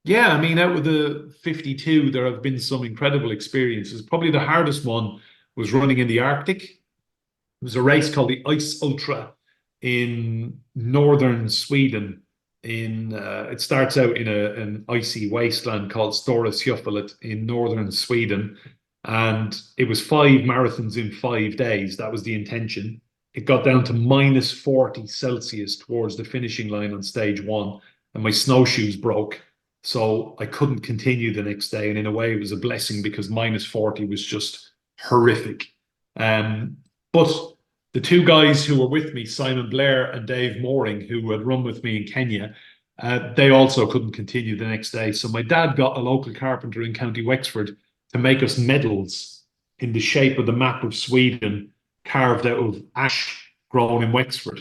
Speaker 1: yeah, I mean, out of the 52, there have been some incredible experiences. Probably the hardest one was running in the Arctic. It was a race called the Ice Ultra in northern Sweden. It starts out in an icy wasteland called Stora Sjöfallet in northern Sweden. And it was 5 marathons in 5 days. That was the intention. It got down to minus 40 Celsius towards the finishing line on stage 1. And my snowshoes broke. So I couldn't continue the next day. And in a way, it was a blessing because minus 40 was just horrific. But the 2 guys who were with me, Simon Blair and Dave Mooring, who had run with me in Kenya, they also couldn't continue the next day. So my dad got a local carpenter in County Wexford to make us medals in the shape of the map of Sweden, carved out of ash grown in Wexford.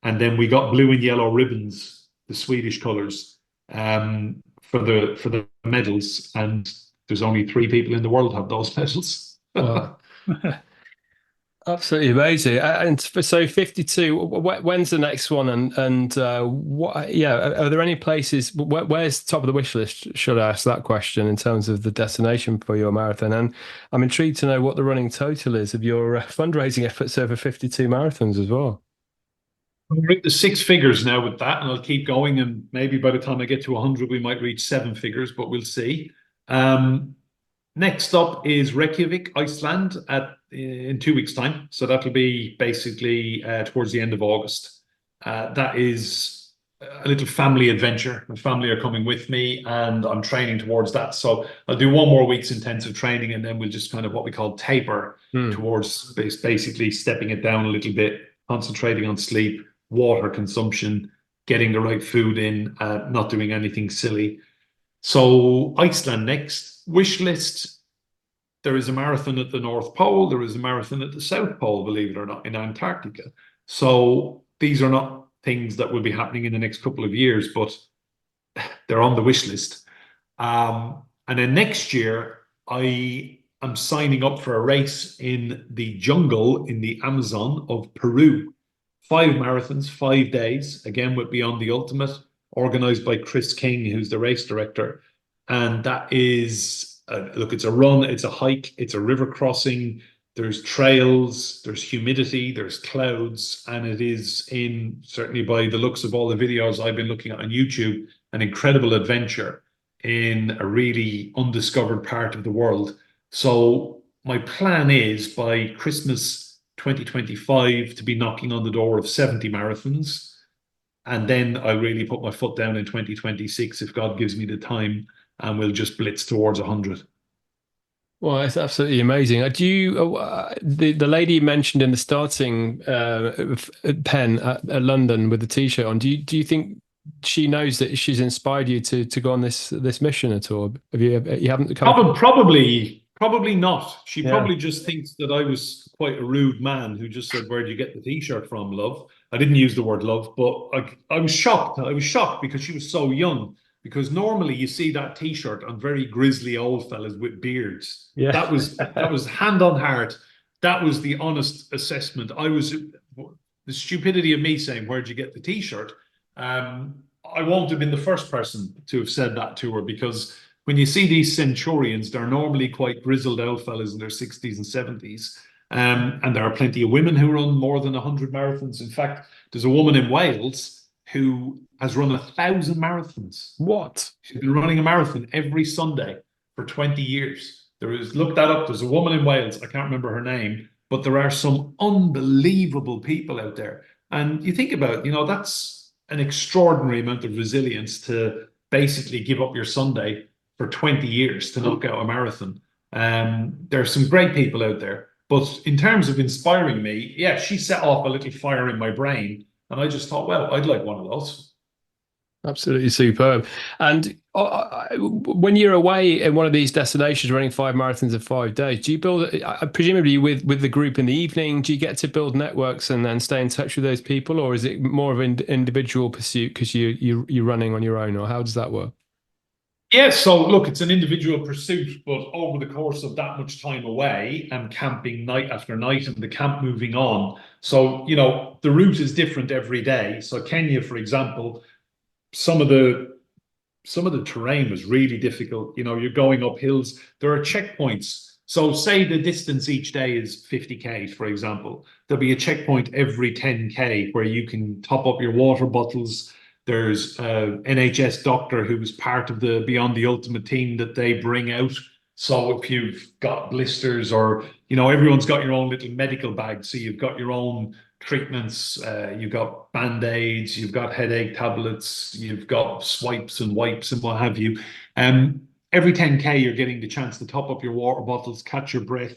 Speaker 1: And then we got blue and yellow ribbons, the Swedish colours, for the medals. And there's only 3 people in the world have those medals.
Speaker 2: Wow. Absolutely amazing. And so 52, when's the next one? And what? Yeah, are there any places? Where's top of the wish list? Should I ask that question in terms of the destination for your marathon? And I'm intrigued to know what the running total is of your fundraising efforts over 52 marathons as well.
Speaker 1: We're at the 6 figures now with that, and I'll keep going. And maybe by the time I get to 100, we might reach 7 figures, but we'll see. Next up is Reykjavik, Iceland, in 2 weeks' time. So that'll be basically towards the end of August. That is a little family adventure. My family are coming with me, and I'm training towards that. So I'll do 1 more week's intensive training, and then we'll just kind of what we call taper towards basically stepping it down a little bit, concentrating on sleep, water consumption, getting the right food in, not doing anything silly. So Iceland next. Wish list. There is a marathon at the North Pole. There is a marathon at the South Pole, believe it or not, in Antarctica. So these are not things that will be happening in the next couple of years, but they're on the wish list. And then next year, I am signing up for a race in the jungle in the Amazon of Peru. 5 marathons, 5 days, again with Beyond the Ultimate, organized by Chris King, who's the race director. And that is, look, it's a run, it's a hike, it's a river crossing, there's trails, there's humidity, there's clouds, and it is certainly by the looks of all the videos I've been looking at on YouTube, an incredible adventure in a really undiscovered part of the world. So my plan is by Christmas 2025 to be knocking on the door of 70 marathons. And then I'll really put my foot down in 2026 if God gives me the time, and we'll just blitz towards 100.
Speaker 2: Well, it's absolutely amazing. Do you, the lady you mentioned in the starting pen at London with the T-shirt on, do you think she knows that she's inspired you to go on this mission at all? You haven't
Speaker 1: Probably not. She probably just thinks that I was quite a rude man who just said, "Where'd you get the T-shirt from, love?" I didn't use the word love, but I was shocked. I was shocked because she was so young. Because normally you see that T-shirt on very grizzly old fellas with beards.
Speaker 2: Yeah.
Speaker 1: That was hand on heart. That was the honest assessment. The stupidity of me saying, "Where'd you get the T-shirt?" I won't have been the first person to have said that to her, because when you see these centurions, they're normally quite grizzled old fellas in their 60s and 70s. And there are plenty of women who run more than 100 marathons. In fact, there's a woman in Wales who has run 1,000 marathons.
Speaker 2: What?
Speaker 1: She's been running a marathon every Sunday for 20 years. Look that up. There's a woman in Wales. I can't remember her name, but there are some unbelievable people out there. And you think about, that's an extraordinary amount of resilience to basically give up your Sunday for 20 years to knock out a marathon. There are some great people out there. But in terms of inspiring me, yeah, she set off a little fire in my brain. And I just thought, well, I'd like one of those.
Speaker 2: Absolutely superb. And when you're away in one of these destinations running 5 marathons in 5 days, do you build, presumably with the group in the evening, do you get to build networks and then stay in touch with those people? Or is it more of an individual pursuit because you're running on your own? Or how does that work?
Speaker 1: Yeah, so look, it's an individual pursuit, but over the course of that much time away, I'm camping night after night and the camp moving on. So, the route is different every day. So Kenya, for example, some of the terrain was really difficult. You're going up hills. There are checkpoints. So say the distance each day is 50K, for example. There'll be a checkpoint every 10K where you can top up your water bottles. There's an NHS doctor who was part of the Beyond the Ultimate team that they bring out. So if you've got blisters or, everyone's got your own little medical bag. So you've got your own treatments, you've got Band-Aids, you've got headache tablets, you've got swipes and wipes and what have you. Every 10K, you're getting the chance to top up your water bottles, catch your breath,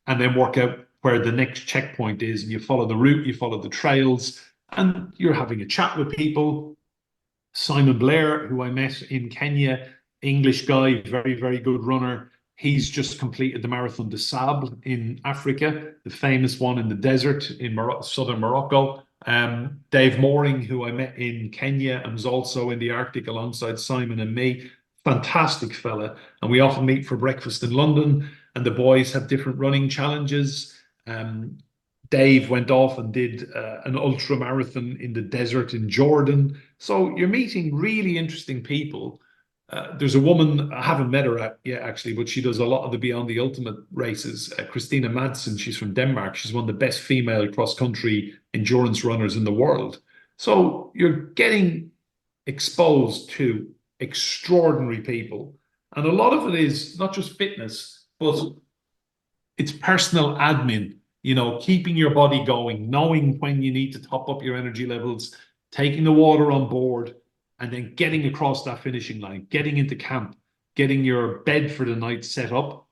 Speaker 1: and then work out where the next checkpoint is. And you follow the route, you follow the trails, and you're having a chat with people. Simon Blair, who I met in Kenya, English guy, very, very good runner. He's just completed the Marathon des Sables in Africa, the famous one in the desert in southern Morocco. Dave Mooring, who I met in Kenya and was also in the Arctic alongside Simon and me, fantastic fella. And we often meet for breakfast in London, and the boys have different running challenges. Dave went off and did an ultra marathon in the desert in Jordan. So you're meeting really interesting people. There's a woman, I haven't met her yet actually, but she does a lot of the Beyond the Ultimate races. Christina Madsen, she's from Denmark. She's one of the best female cross-country endurance runners in the world. So you're getting exposed to extraordinary people. And a lot of it is not just fitness, but it's personal admin. Keeping your body going, knowing when you need to top up your energy levels, taking the water on board, and then getting across that finishing line, getting into camp, getting your bed for the night set up,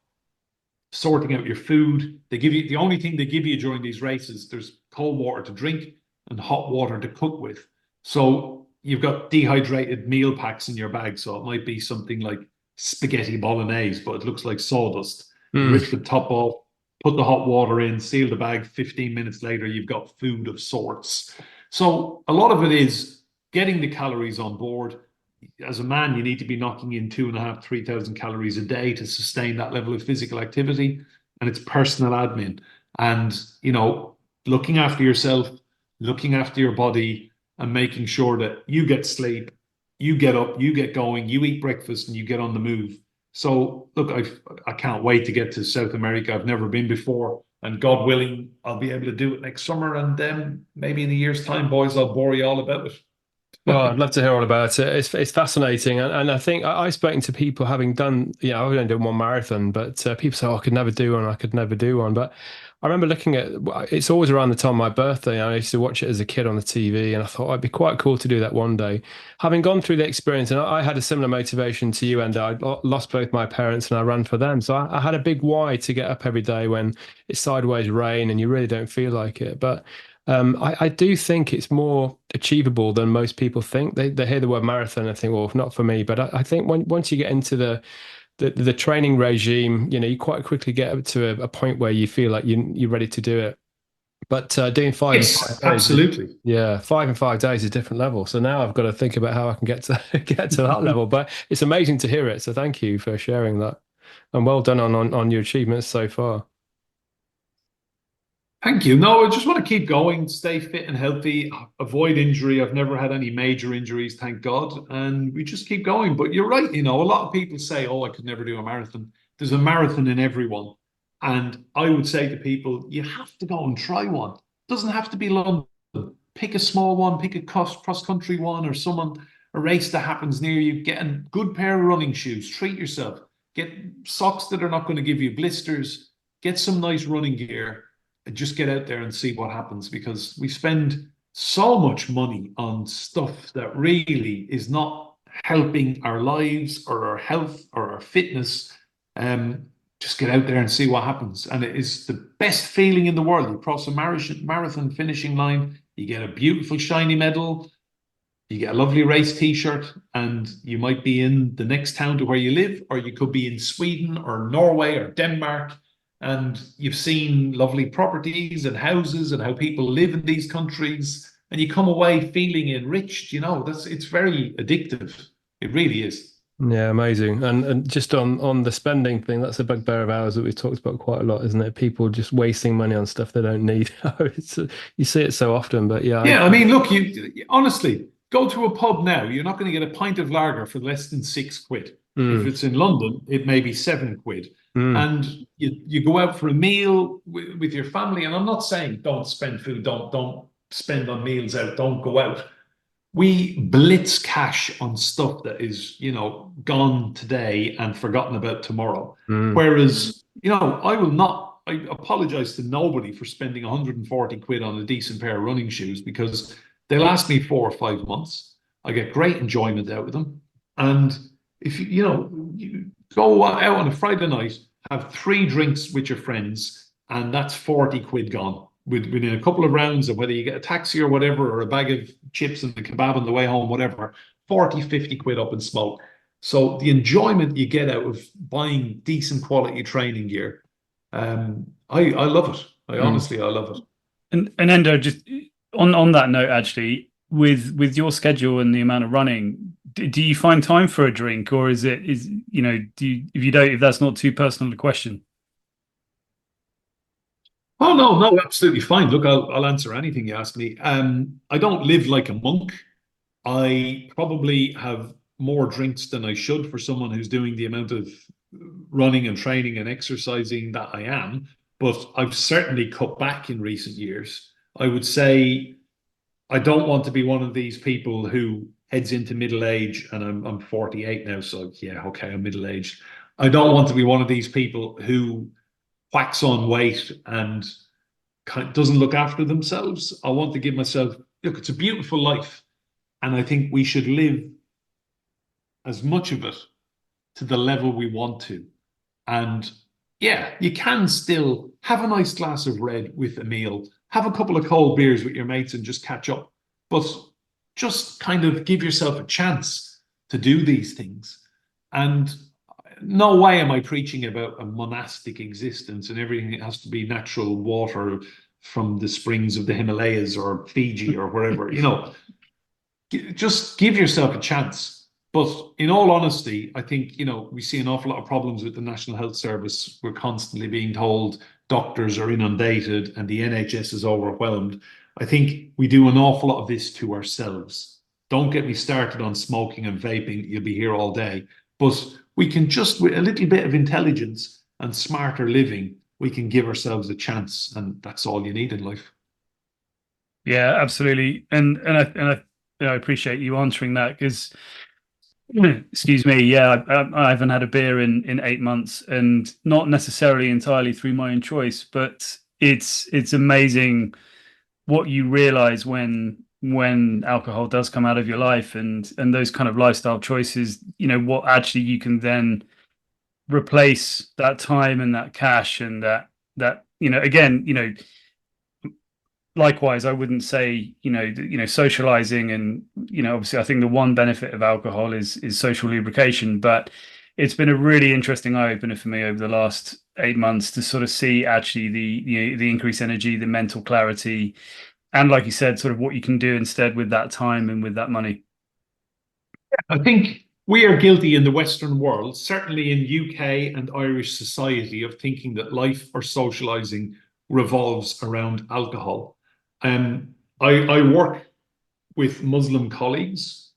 Speaker 1: sorting out your food. The only thing they give you during these races, there's cold water to drink and hot water to cook with. So you've got dehydrated meal packs in your bag. So it might be something like spaghetti bolognese, but it looks like sawdust. Rip the top off, put the hot water in, seal the bag. 15 minutes later, you've got food of sorts. So a lot of it is getting the calories on board. As a man, you need to be knocking in 2,500, 3,000 calories a day to sustain that level of physical activity. And it's personal admin. And, looking after yourself, looking after your body, and making sure that you get sleep, you get up, you get going, you eat breakfast, and you get on the move. So, look, I can't wait to get to South America. I've never been before. And God willing, I'll be able to do it next summer. And then maybe in a year's time, boys, I'll bore you all about it.
Speaker 2: Well, I'd love to hear all about it. It's fascinating. And I think I've spoken to people having done, I've only done one marathon, but people say, I could never do one. I could never do one. But I remember looking at, it's always around the time of my birthday. I used to watch it as a kid on the TV, and I thought it'd be quite cool to do that one day. Having gone through the experience, and I had a similar motivation to you, and I lost both my parents and I ran for them. So I had a big why to get up every day when it's sideways rain and you really don't feel like it. But I do think it's more achievable than most people think. They hear the word marathon and think, well, not for me. But I think once you get into the training regime, you quite quickly get up to a point where you feel like you're ready to do it. But doing 5 in 5 days,
Speaker 1: absolutely.
Speaker 2: 5 in 5 days is a different level. So now I've got to think about how I can get to that level. But it's amazing to hear it. So thank you for sharing that, and well done on your achievements so far.
Speaker 1: Thank you. No, I just want to keep going, stay fit and healthy, avoid injury. I've never had any major injuries, thank God. And we just keep going. But you're right, a lot of people say, oh, I could never do a marathon. There's a marathon in everyone. And I would say to people, you have to go and try one. It doesn't have to be London. Pick a small one, pick a cross-country one, or a race that happens near you. Get a good pair of running shoes, treat yourself. Get socks that are not going to give you blisters. Get some nice running gear. And just get out there and see what happens, because we spend so much money on stuff that really is not helping our lives or our health or our fitness. Just get out there and see what happens. And it is the best feeling in the world. You cross a marathon finishing line, you get a beautiful shiny medal, you get a lovely race t-shirt, and you might be in the next town to where you live, or you could be in Sweden or Norway or Denmark. And you've seen lovely properties and houses and how people live in these countries, and you come away feeling enriched. It's very addictive. It really is.
Speaker 2: Yeah, amazing. And just on the spending thing, that's a bugbear of ours that we've talked about quite a lot, isn't it? People just wasting money on stuff they don't need. You see it so often, but yeah.
Speaker 1: Yeah, I mean, look, you honestly go to a pub now. You're not going to get a pint of lager for less than £6. If it's in London, it may be £7. And you go out for a meal with your family. And I'm not saying don't spend food, don't spend on meals out, don't go out. We blitz cash on stuff that is, gone today and forgotten about tomorrow. Whereas, I apologize to nobody for spending £140 on a decent pair of running shoes, because they last me 4 or 5 months. I get great enjoyment out of them. And if you go out on a Friday night, have 3 drinks with your friends, and that's £40 gone within a couple of rounds. And whether you get a taxi or whatever, or a bag of chips and a kebab on the way home, whatever, 40, £50 up in smoke. So the enjoyment you get out of buying decent quality training gear, I love it. Honestly, I love it.
Speaker 4: And Enda, just on that note, actually, with your schedule and the amount of running, do you find time for a drink, or if that's not too personal a question?
Speaker 1: Oh, no, absolutely fine. Look, I'll answer anything you ask me. I don't live like a monk. I probably have more drinks than I should for someone who's doing the amount of running and training and exercising that I am. But I've certainly cut back in recent years. I would say I don't want to be one of these people who heads into middle age, and I'm 48 now, so yeah, okay, I'm middle aged. I don't want to be one of these people who whacks on weight and doesn't look after themselves. I want to give myself, look, it's a beautiful life, and I think we should live as much of it to the level we want to. And yeah, you can still have a nice glass of red with a meal, have a couple of cold beers with your mates and just catch up, but just kind of give yourself a chance to do these things. And no way am I preaching about a monastic existence and everything has to be natural water from the springs of the Himalayas or Fiji or wherever. Just give yourself a chance. But in all honesty, I think, we see an awful lot of problems with the National Health Service. We're constantly being told doctors are inundated and the NHS is overwhelmed. I think we do an awful lot of this to ourselves. Don't get me started on smoking and vaping. You'll be here all day. But we can just, with a little bit of intelligence and smarter living, we can give ourselves a chance. And that's all you need in life.
Speaker 4: Yeah, absolutely. And I appreciate you answering that, because, excuse me, yeah, I haven't had a beer in 8 months, and not necessarily entirely through my own choice, but it's amazing what you realize when alcohol does come out of your life, and those kind of lifestyle choices, what actually you can then replace that time and that cash, and that again, likewise, I wouldn't say, socializing, and, obviously I think the one benefit of alcohol is social lubrication, but it's been a really interesting eye opener for me over the last 8 months to sort of see actually the increased energy, the mental clarity, and like you said, sort of what you can do instead with that time and with that money.
Speaker 1: I think we are guilty in the Western world, certainly in UK and Irish society, of thinking that life or socializing revolves around alcohol. I work with Muslim colleagues,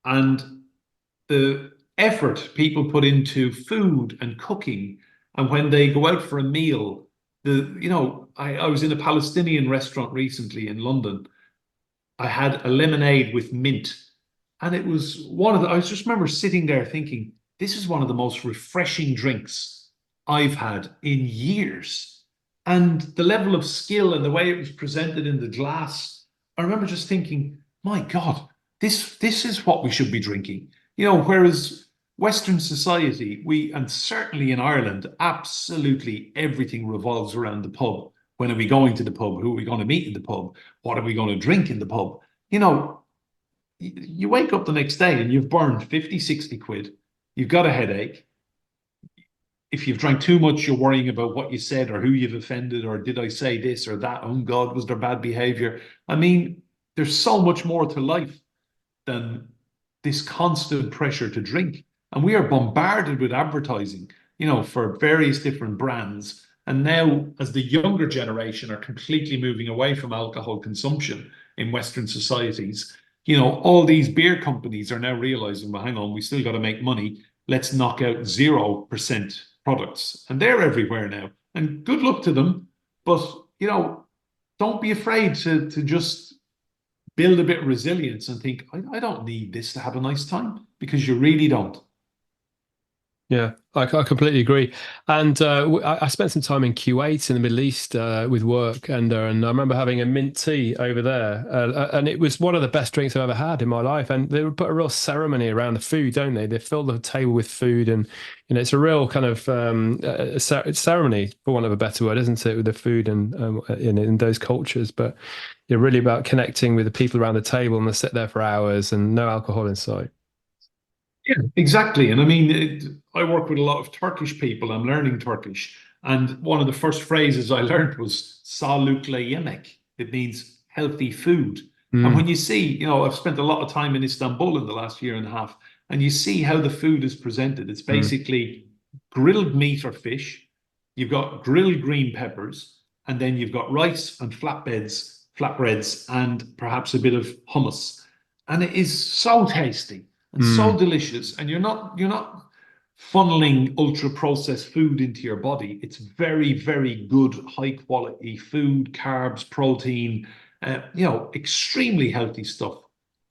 Speaker 1: and the effort people put into food and cooking, and when they go out for a meal, I was in a Palestinian restaurant recently in London. I had a lemonade with mint, and it was I just remember sitting there thinking, this is one of the most refreshing drinks I've had in years. And the level of skill and the way it was presented in the glass, I remember just thinking, my God, this is what we should be drinking. Whereas Western society, and certainly in Ireland, absolutely everything revolves around the pub. When are we going to the pub? Who are we going to meet in the pub? What are we going to drink in the pub? You wake up the next day and you've burned 50, 60 quid. You've got a headache. If you've drank too much, you're worrying about what you said or who you've offended, or did I say this or that? Oh God, was there bad behavior? I mean, there's so much more to life than this constant pressure to drink. And we are bombarded with advertising, for various different brands. And now, as the younger generation are completely moving away from alcohol consumption in Western societies, all these beer companies are now realizing, well, hang on, we still got to make money. Let's knock out 0% products. And they're everywhere now. And good luck to them. But, don't be afraid to just build a bit of resilience and think, I don't need this to have a nice time, because you really don't.
Speaker 2: Yeah, I completely agree. And I spent some time in Kuwait in the Middle East with work, and I remember having a mint tea over there, and it was one of the best drinks I've ever had in my life. And they put a real ceremony around the food, don't they? They fill the table with food, and it's a real kind of ceremony, for want of a better word, isn't it, with the food and in those cultures. But you're really about connecting with the people around the table, and they sit there for hours, and no alcohol in sight.
Speaker 1: Yeah, exactly. And I mean, I work with a lot of Turkish people. I'm learning Turkish. And one of the first phrases I learned was "sağlıklı yemek." It means healthy food. And when you see, I've spent a lot of time in Istanbul in the last year and a half, and you see how the food is presented. It's basically grilled meat or fish. You've got grilled green peppers, and then you've got rice and flatbreads, and perhaps a bit of hummus. And it is so tasty and so delicious. And you're not funneling ultra processed food into your body. It's very, very good, high quality food, carbs, protein, extremely healthy stuff.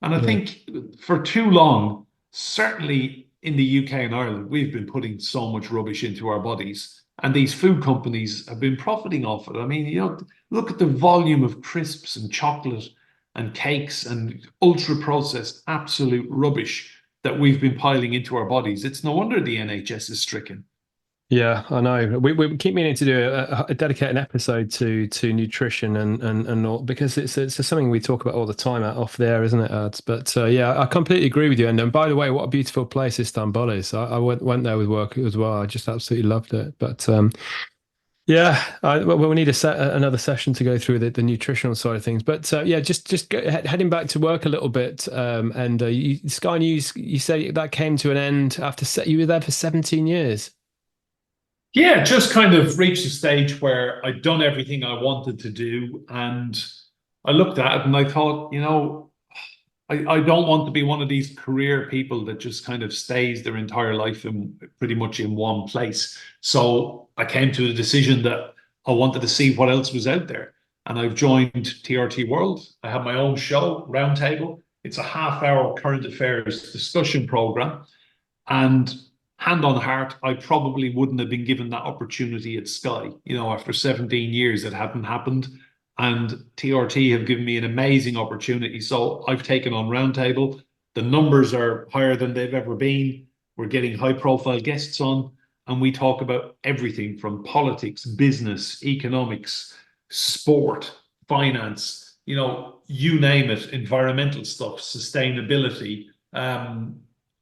Speaker 1: And I think for too long, certainly in the UK and Ireland, we've been putting so much rubbish into our bodies. And these food companies have been profiting off it. I mean, look at the volume of crisps and chocolate and cakes and ultra processed absolute rubbish that we've been piling into our bodies. It's no wonder the NHS is stricken.
Speaker 2: Yeah, I know. We keep meaning to do a dedicated episode to nutrition and all, because it's something we talk about all the time off there, isn't it, Ads? But yeah, I completely agree with you. And by the way, what a beautiful place Istanbul is. I went there with work as well. I just absolutely loved it. But yeah, we need another session to go through the nutritional side of things. But yeah, just heading back to work a little bit. And Sky News, you say that came to an end after you were there for 17 years.
Speaker 1: Yeah, just kind of reached a stage where I'd done everything I wanted to do. And I looked at it and I thought, I don't want to be one of these career people that just kind of stays their entire life pretty much in one place. So I came to the decision that I wanted to see what else was out there. And I've joined TRT World. I have my own show, Roundtable. It's a half-hour current affairs discussion program. And hand on heart, I probably wouldn't have been given that opportunity at Sky. After 17 years, it hadn't happened. And TRT have given me an amazing opportunity. So I've taken on Roundtable. The numbers are higher than they've ever been. We're getting high-profile guests on, and we talk about everything from politics, business, economics, sport, finance, you name it, environmental stuff, sustainability,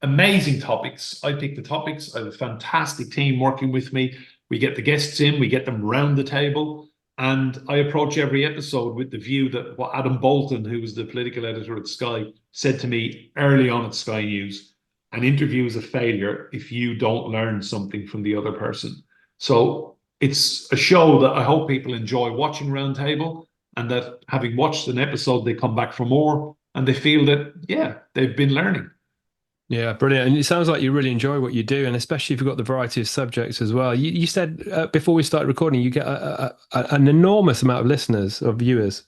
Speaker 1: amazing topics. I pick the topics. I have a fantastic team working with me. We get the guests in, we get them round the table, and I approach every episode with the view that what Adam Bolton, who was the political editor at Sky, said to me early on at Sky News: an interview is a failure if you don't learn something from the other person. So it's a show that I hope people enjoy watching Roundtable, and that having watched an episode, they come back for more and they feel that, yeah, they've been learning.
Speaker 2: Yeah, brilliant. And it sounds like you really enjoy what you do, and especially if you've got the variety of subjects as well. You said before we started recording, you get an enormous amount of listeners or viewers.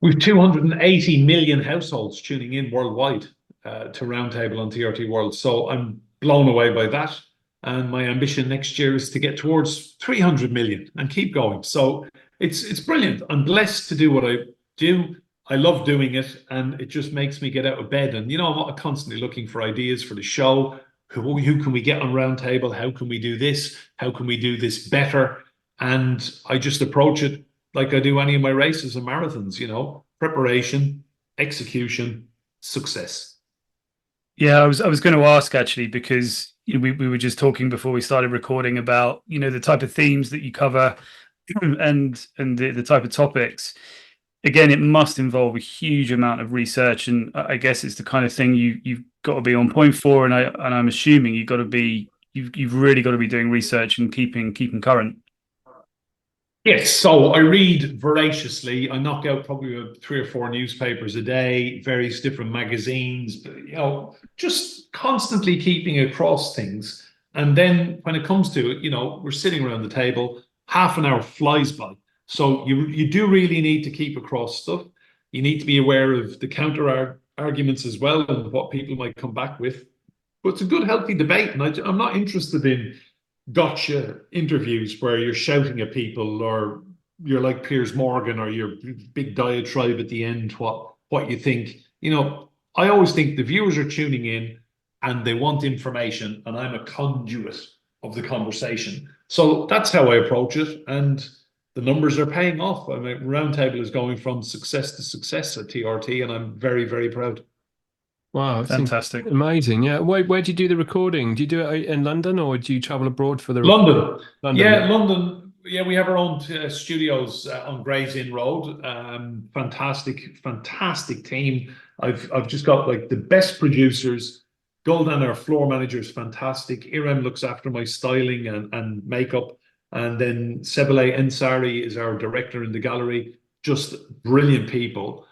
Speaker 1: We've 280 million households tuning in worldwide to Roundtable on TRT World. So I'm blown away by that. And my ambition next year is to get towards 300 million and keep going. So it's brilliant. I'm blessed to do what I do. I love doing it, and it just makes me get out of bed. And, I'm constantly looking for ideas for the show. Who can we get on Roundtable? How can we do this? How can we do this better? And I just approach it like I do any of my races and marathons, preparation, execution, success.
Speaker 4: Yeah, I was going to ask actually, because we were just talking before we started recording about the type of themes that you cover and the type of topics. Again, it must involve a huge amount of research, and I guess it's the kind of thing you've got to be on point for. And I'm assuming you've really got to be doing research and keeping current.
Speaker 1: Yes, so I read voraciously. I knock out probably 3 or 4 newspapers a day, various different magazines, but, just constantly keeping across things. And then when it comes to it, we're sitting around the table, half an hour flies by. So you do really need to keep across stuff. You need to be aware of the counter arguments as well and what people might come back with. But it's a good, healthy debate. And I'm not interested in gotcha interviews where you're shouting at people, or you're like Piers Morgan, or your big diatribe at the end, what you think. I always think the viewers are tuning in and they want information, and I'm a conduit of the conversation. So that's how I approach it, and the numbers are paying off. I mean, Roundtable is going from success to success at TRT, and I'm very, very proud.
Speaker 2: Wow,
Speaker 4: fantastic.
Speaker 2: Amazing. Yeah. Where do you do the recording? Do you do it in London, or do you travel abroad for the
Speaker 1: London?
Speaker 2: London,
Speaker 1: yeah, London. Yeah, we have our own studios on Gray's Inn Road. Fantastic team. I've just got like the best producers. Goldan, our floor manager, is fantastic. Irem looks after my styling and makeup. And then Sebele Ensari is our director in the gallery. Just brilliant people.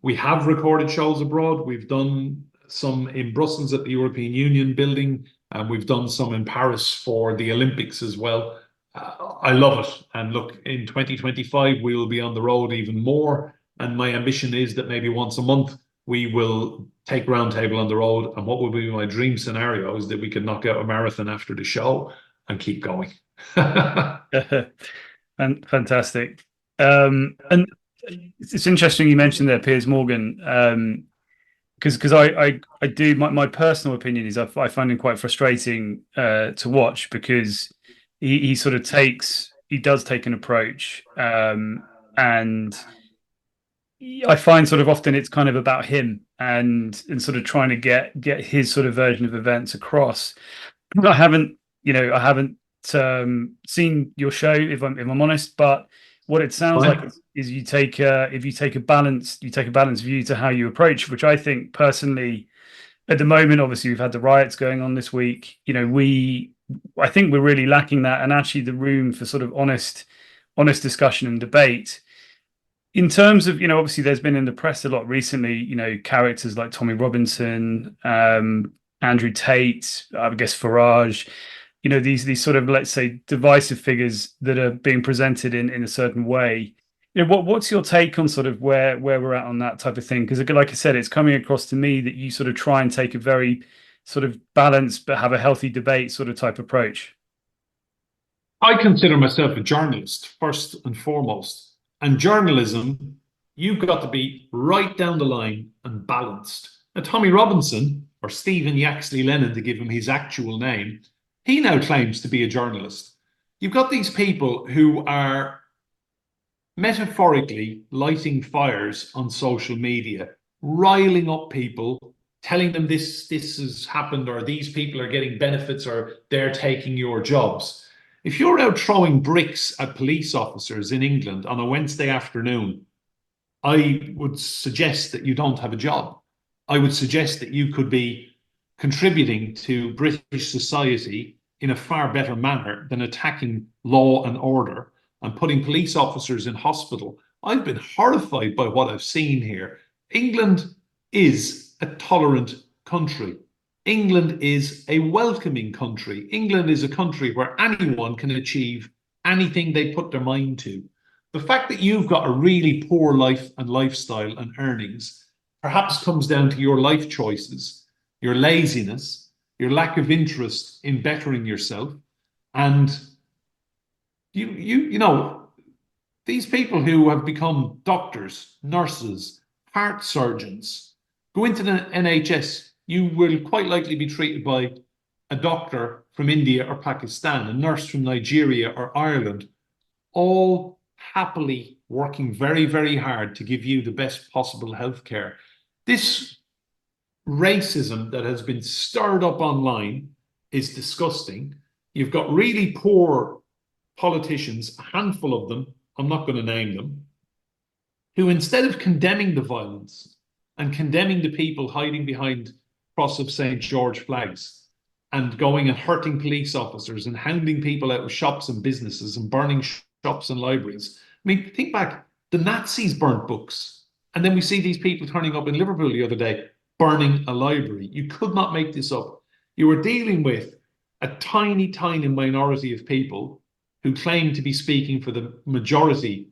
Speaker 1: We have recorded shows abroad. We've done some in Brussels at the European Union building, and we've done some in Paris for the Olympics as well. I love it. And look, in 2025, we will be on the road even more. And my ambition is that maybe once a month, we will take Roundtable on the road. And what would be my dream scenario is that we can knock out a marathon after the show and keep going.
Speaker 4: And fantastic. And it's interesting you mentioned there Piers Morgan, because I do, my personal opinion is I find him quite frustrating to watch, because he sort of does take an approach, and I find sort of often it's kind of about him and sort of trying to get his sort of version of events across. I haven't seen your show, if I'm honest, but what it sounds like is you take a balanced view to how you approach, which I think personally, at the moment, obviously we've had the riots going on this week. I think we're really lacking that, and actually the room for sort of honest discussion and debate. In terms of, obviously there's been in the press a lot recently, characters like Tommy Robinson, Andrew Tate, I guess Farage, these sort of, let's say, divisive figures that are being presented in a certain way. What's your take on sort of where we're at on that type of thing? Because like I said, it's coming across to me that you sort of try and take a very sort of balanced but have a healthy debate sort of type approach.
Speaker 1: I consider myself a journalist first and foremost. And journalism, you've got to be right down the line and balanced. Now, Tommy Robinson, or Stephen Yaxley Lennon, to give him his actual name, he now claims to be a journalist. You've got these people who are metaphorically lighting fires on social media, riling up people, telling them this has happened, or these people are getting benefits, or they're taking your jobs. If you're out throwing bricks at police officers in England on a Wednesday afternoon, I would suggest that you don't have a job. I would suggest that you could be contributing to British society in a far better manner than attacking law and order and putting police officers in hospital. I've been horrified by what I've seen here. England is a tolerant country. England is a welcoming country. England is a country where anyone can achieve anything they put their mind to. The fact that you've got a really poor life and lifestyle and earnings perhaps comes down to your life choices, your laziness, your lack of interest in bettering yourself. And you know, these people who have become doctors, nurses, heart surgeons, go into the NHS, you will quite likely be treated by a doctor from India or Pakistan, a nurse from Nigeria or Ireland, all happily working very, very hard to give you the best possible healthcare. This racism that has been stirred up online is disgusting. You've got really poor politicians, a handful of them, I'm not going to name them, who instead of condemning the violence and condemning the people hiding behind Cross of St. George flags and going and hurting police officers and hounding people out of shops and businesses and burning shops and libraries. I mean, think back, the Nazis burnt books. And then we see these people turning up in Liverpool the other day, burning a library. You could not make this up. You were dealing with a tiny, tiny minority of people who claim to be speaking for the majority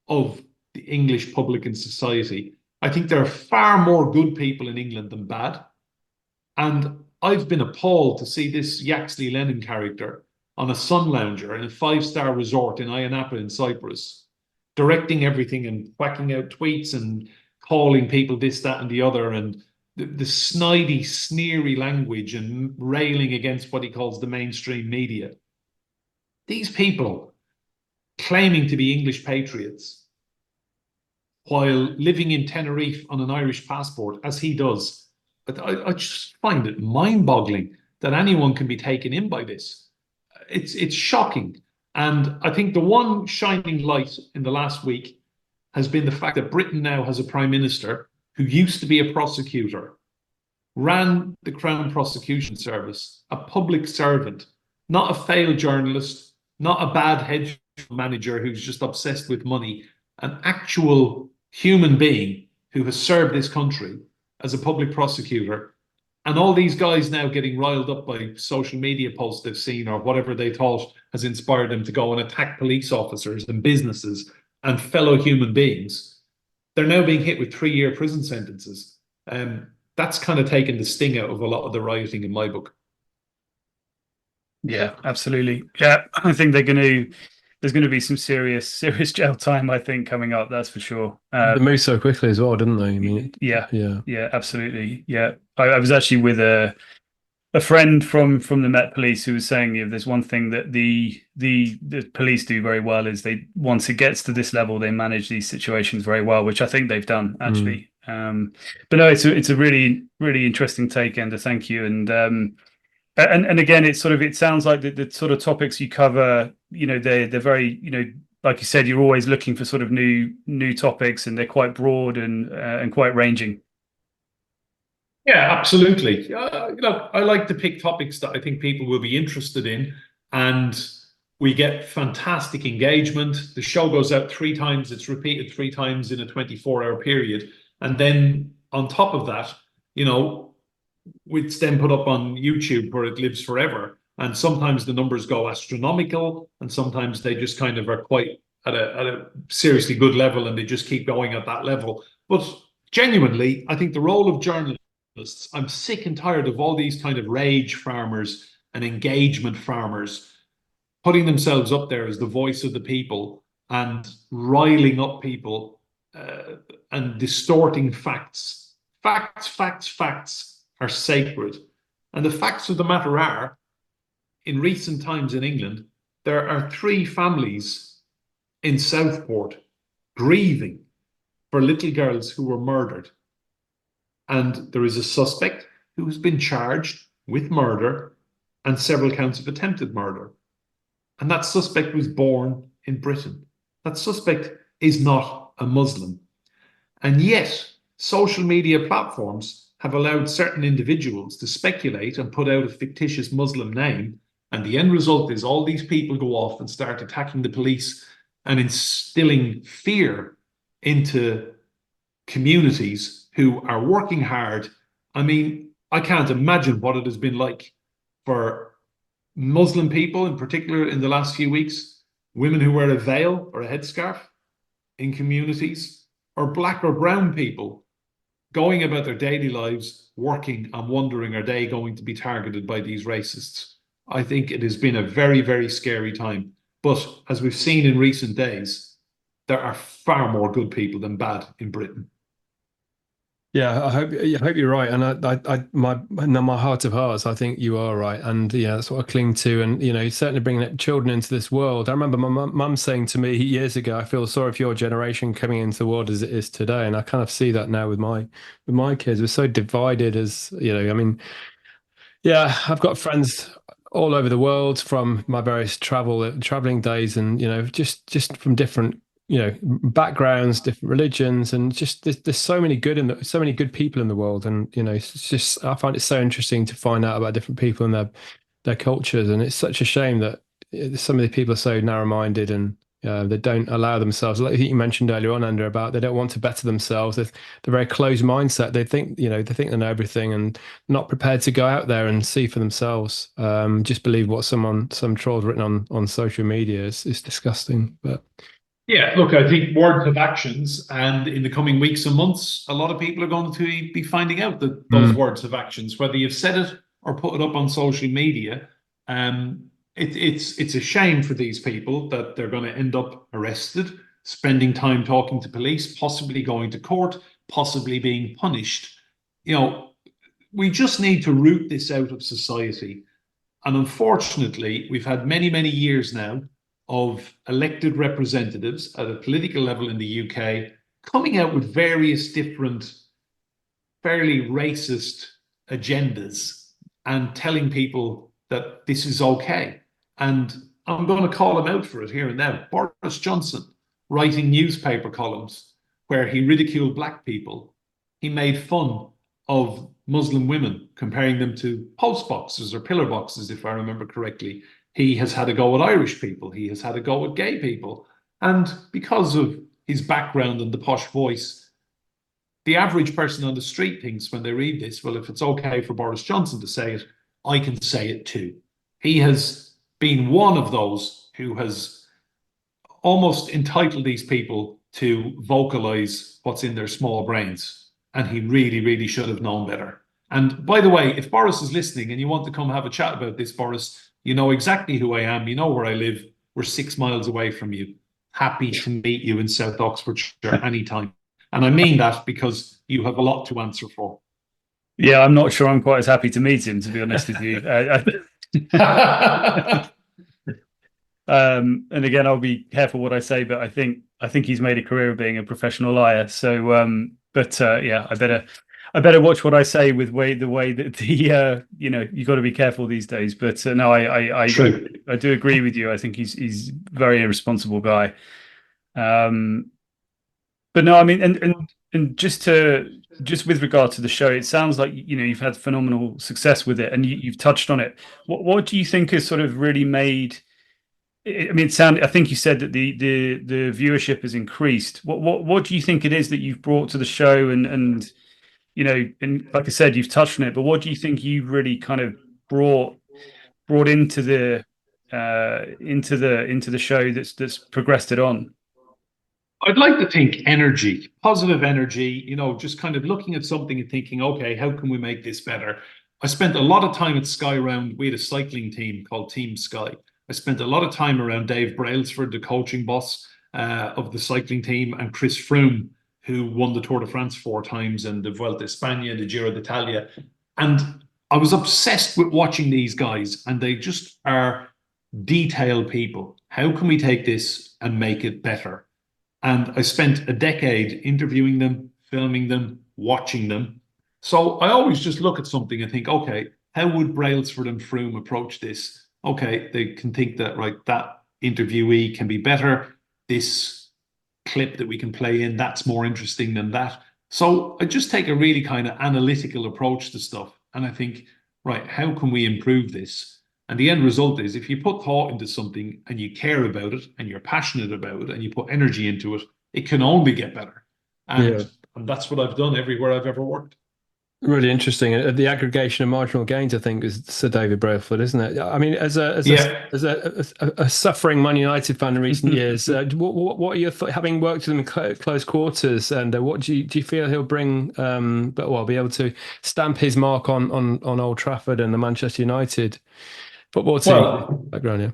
Speaker 1: of the English public and society. I think there are far more good people in England than bad. And I've been appalled to see this Yaxley Lennon character on a sun lounger in a 5-star resort in Ayia Napa in Cyprus, directing everything and whacking out tweets and calling people this, that, and the other, and the snidey, sneery language and railing against what he calls the mainstream media. These people claiming to be English patriots while living in Tenerife on an Irish passport, as he does. But I just find it mind-boggling that anyone can be taken in by this. It's shocking. And I think the one shining light in the last week has been the fact that Britain now has a prime minister who used to be a prosecutor, ran the Crown Prosecution Service, a public servant, not a failed journalist, not a bad hedge manager who's just obsessed with money, an actual human being who has served this country as a public prosecutor. And all these guys now getting riled up by social media posts they've seen or whatever they thought has inspired them to go and attack police officers and businesses and fellow human beings. They're now being hit with 3-year prison sentences. That's kind of taken the sting out of a lot of the rioting in my book.
Speaker 4: Yeah, absolutely. Yeah, I think there's going to be some serious jail time, I think, coming up. That's for sure.
Speaker 2: They moved so quickly as well, didn't they? I mean,
Speaker 4: yeah, absolutely. Yeah, I was actually with a friend from the Met Police who was saying, there's one thing that the police do very well is they, once it gets to this level, they manage these situations very well, which I think they've done actually. But no, it's a really, really interesting take, Enda. Thank you. And again, it sounds like the sort of topics you cover, they're very, like you said, you're always looking for sort of new topics, and they're quite broad and quite ranging.
Speaker 1: Yeah, absolutely. I like to pick topics that I think people will be interested in, and we get fantastic engagement. The show goes out 3 times, it's repeated 3 times in a 24-hour period. And then on top of that, it's then put up on YouTube where it lives forever. And sometimes the numbers go astronomical, and sometimes they just kind of are quite at a seriously good level, and they just keep going at that level. But genuinely, I think the role of journalists, I'm sick and tired of all these kind of rage farmers and engagement farmers putting themselves up there as the voice of the people and riling up people and distorting facts. Facts are sacred. And the facts of the matter are, in recent times in England, there are 3 families in Southport grieving for little girls who were murdered. And there is a suspect who has been charged with murder and several counts of attempted murder. And that suspect was born in Britain. That suspect is not a Muslim. And yet, social media platforms have allowed certain individuals to speculate and put out a fictitious Muslim name And the end result is all these people go off and start attacking the police and instilling fear into communities who are working hard. I mean, I can't imagine what it has been like for Muslim people, in particular, in the last few weeks, women who wear a veil or a headscarf in communities, or black or brown people going about their daily lives, working and wondering, are they going to be targeted by these racists? I think it has been a very, very scary time. But as we've seen in recent days, there are far more good people than bad in Britain.
Speaker 2: Yeah, I hope you're right, and in my heart of hearts, I think you are right, and yeah, that's what I cling to, and certainly bringing up children into this world. I remember my mum saying to me years ago, "I feel sorry for your generation coming into the world as it is today," and I kind of see that now with my kids. We're so divided, as I mean, yeah, I've got friends all over the world from my various traveling days, and just from different backgrounds, different religions, and just there's so many so many good people in the world, and it's just, I find it so interesting to find out about different people and their cultures, and it's such a shame that some of the people are so narrow-minded, and they don't allow themselves, like you mentioned earlier on, Enda, about they don't want to better themselves. They're very closed mindset. They think they know everything, and not prepared to go out there and see for themselves. Just believe what some troll's written on social media is disgusting. But
Speaker 1: yeah, look, I think words have actions, and in the coming weeks and months, a lot of people are going to be finding out that those words have actions, whether you've said it or put it up on social media. It's a shame for these people that they're going to end up arrested, spending time talking to police, possibly going to court, possibly being punished. We just need to root this out of society. And unfortunately, we've had many, many years now of elected representatives at a political level in the UK coming out with various different, fairly racist agendas and telling people that this is okay. And I'm going to call him out for it here and now. Boris Johnson, writing newspaper columns where he ridiculed black people. He made fun of Muslim women, comparing them to post boxes or pillar boxes, if I remember correctly. He has had a go at Irish people. He has had a go at gay people. And because of his background and the posh voice, the average person on the street thinks when they read this, well, if it's okay for Boris Johnson to say it, I can say it too. He has been one of those who has almost entitled these people to vocalize what's in their small brains. And he really, really should have known better. And by the way, if Boris is listening and you want to come have a chat about this, Boris, you know exactly who I am. You know where I live. We're 6 miles away from you. Happy to meet you in South Oxfordshire anytime. And I mean that because you have a lot to answer for.
Speaker 4: Yeah, I'm not sure I'm quite as happy to meet him, to be honest with you. And again, I'll be careful what I say, but I think he's made a career of being a professional liar. So, yeah, I better watch what I say with the way that you got to be careful these days. But no, I do agree with you. I think he's very irresponsible guy. But no, I mean, and just with regard to the show, it sounds like you've had phenomenal success with it, and you've touched on it. What do you think has sort of really made? I mean, I think you said that the viewership has increased. What do you think it is that you've brought to the show, and like I said, you've touched on it, but what do you think you've really kind of brought into the show that's progressed it on?
Speaker 1: I'd like to think energy, positive energy, just kind of looking at something and thinking, okay, how can we make this better? I spent a lot of time at Sky Round. We had a cycling team called Team Sky. I spent a lot of time around Dave Brailsford, the coaching boss of the cycling team, and Chris Froome, who won the Tour de France 4 times and the Vuelta a España, the Giro d'Italia. And I was obsessed with watching these guys, and they just are detailed people. How can we take this and make it better? And I spent a decade interviewing them, filming them, watching them. So I always just look at something and think, okay, how would Brailsford and Froome approach this? Okay, they can think that, right, that interviewee can be better. This clip that we can play in, that's more interesting than that. So I just take a really kind of analytical approach to stuff. And I think, right, how can we improve this? And the end result is if you put thought into something and you care about it and you're passionate about it and you put energy into it, it can only get better.
Speaker 2: Yeah.
Speaker 1: And that's what I've done everywhere I've ever worked.
Speaker 2: Really interesting. The aggregation of marginal gains, I think, is Sir David Brailsford, isn't it? I mean, as
Speaker 1: Yeah.
Speaker 2: a suffering Man United fan in recent years, what are your having worked with him in close quarters, and what do you feel he'll bring? But be able to stamp his mark on Old Trafford and the Manchester United football team background. Yeah,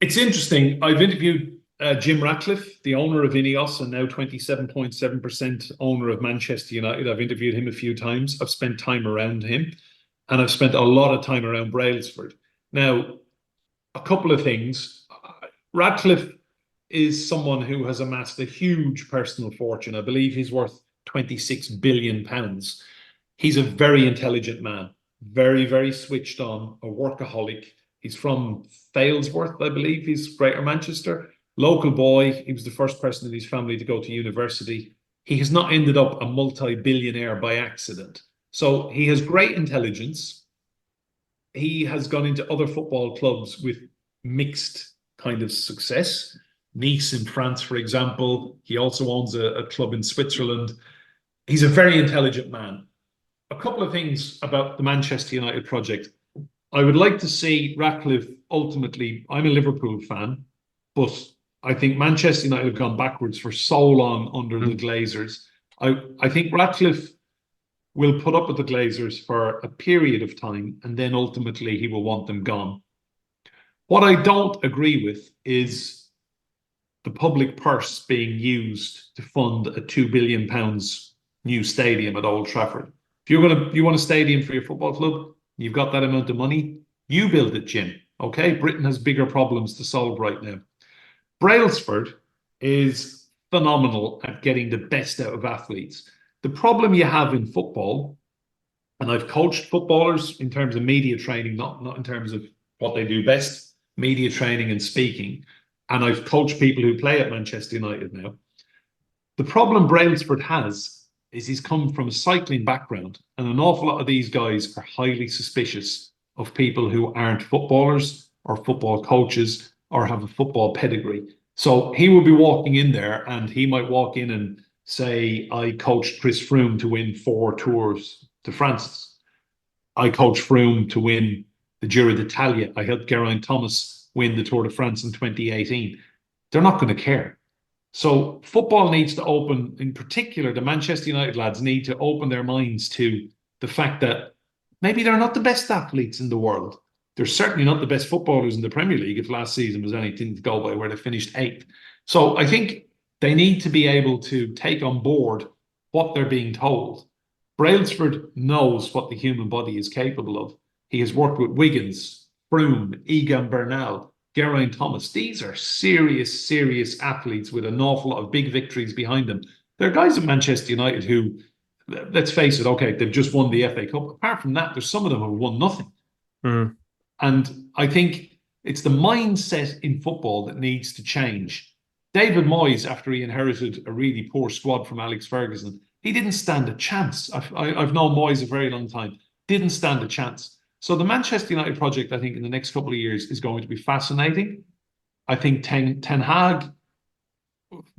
Speaker 1: it's interesting. I've interviewed Jim Ratcliffe, the owner of Ineos and now 27.7% owner of Manchester United. I've interviewed him a few times. I've spent time around him, and I've spent a lot of time around Brailsford. Now, a couple of things. Ratcliffe is someone who has amassed a huge personal fortune. I believe he's worth £26 billion. He's a very intelligent man, very, very switched on, a workaholic. He's from Failsworth, I believe. He's Greater Manchester. Local boy. He was the first person in his family to go to university. He has not ended up a multi-billionaire by accident. So he has great intelligence. He has gone into other football clubs with mixed kind of success. Nice in France, for example. He also owns a club in Switzerland. He's a very intelligent man. A couple of things about the Manchester United project. I would like to see Ratcliffe ultimately, I'm a Liverpool fan, but I think Manchester United have gone backwards for so long under the Glazers. I think Ratcliffe will put up with the Glazers for a period of time, and then ultimately he will want them gone. What I don't agree with is the public purse being used to fund a £2 billion new stadium at Old Trafford. If you want a stadium for your football club, you've got that amount of money, you build it, Jim. Okay, Britain has bigger problems to solve right now. Brailsford is phenomenal at getting the best out of athletes. The problem you have in football, and I've coached footballers in terms of media training, not in terms of what they do best, media training and speaking, and I've coached people who play at Manchester United now. The problem Brailsford has is he's come from a cycling background, and an awful lot of these guys are highly suspicious of people who aren't footballers or football coaches or have a football pedigree. So he will be walking in there and he might walk in and say, I coached Chris Froome to win 4 Tours de France. I coached Froome to win the Giro d'Italia. I helped Geraint Thomas win the Tour de France in 2018. They're not going to care. So football needs to open, in particular, the Manchester United lads need to open their minds to the fact that maybe they're not the best athletes in the world. They're certainly not the best footballers in the Premier League if last season was anything to go by, where they finished 8th. So I think they need to be able to take on board what they're being told. Brailsford knows what the human body is capable of. He has worked with Wiggins, Froome, Egan Bernal, Geraint Thomas. These are serious, serious athletes with an awful lot of big victories behind them. There are guys at Manchester United who, let's face it, okay, they've just won the FA Cup. Apart from that, there's some of them who have won nothing. And I think it's the mindset in football that needs to change. David Moyes, after he inherited a really poor squad from Alex Ferguson, he didn't stand a chance. I've known Moyes a very long time. Didn't stand a chance. So the Manchester United project, I think, in the next couple of years is going to be fascinating. I think Ten Hag,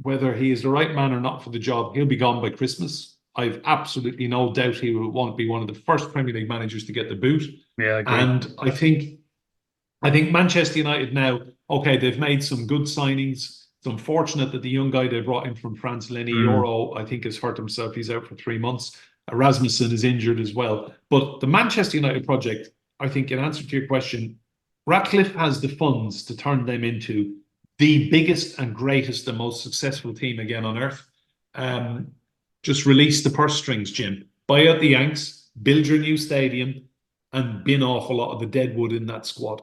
Speaker 1: whether he is the right man or not for the job, he'll be gone by Christmas. I've absolutely no doubt he will want to be one of the first Premier League managers to get the boot.
Speaker 4: Yeah, I agree.
Speaker 1: And I think Manchester United now, okay, they've made some good signings. It's unfortunate that the young guy they brought in from France, Lenny Yoro, I think has hurt himself. He's out for 3 months. Rasmussen is injured as well. But the Manchester United project, I think, in answer to your question, Ratcliffe has the funds to turn them into the biggest and greatest and most successful team again on earth. Just release the purse strings, Jim. Buy out the Yanks, build your new stadium, and bin off a lot of the dead wood in that squad.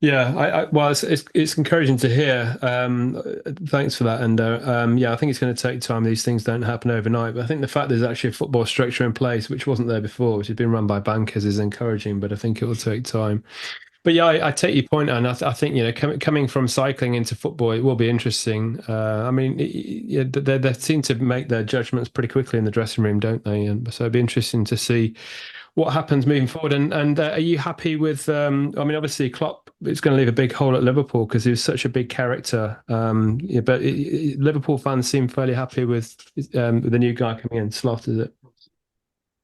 Speaker 2: Yeah, well, it's encouraging to hear. Thanks for that, Enda. Yeah, I think it's going to take time. These things don't happen overnight. But I think the fact there's actually a football structure in place, which wasn't there before, which has been run by bankers, is encouraging. But I think it will take time. But yeah, I take your point, and I think coming from cycling into football, it will be interesting. I mean, they seem to make their judgments pretty quickly in the dressing room, don't they? And so it'd be interesting to see what happens moving forward. And are you happy with? I mean, obviously, Klopp is going to leave a big hole at Liverpool because he was such a big character. Yeah, but Liverpool fans seem fairly happy with the new guy coming in. Slot, is it?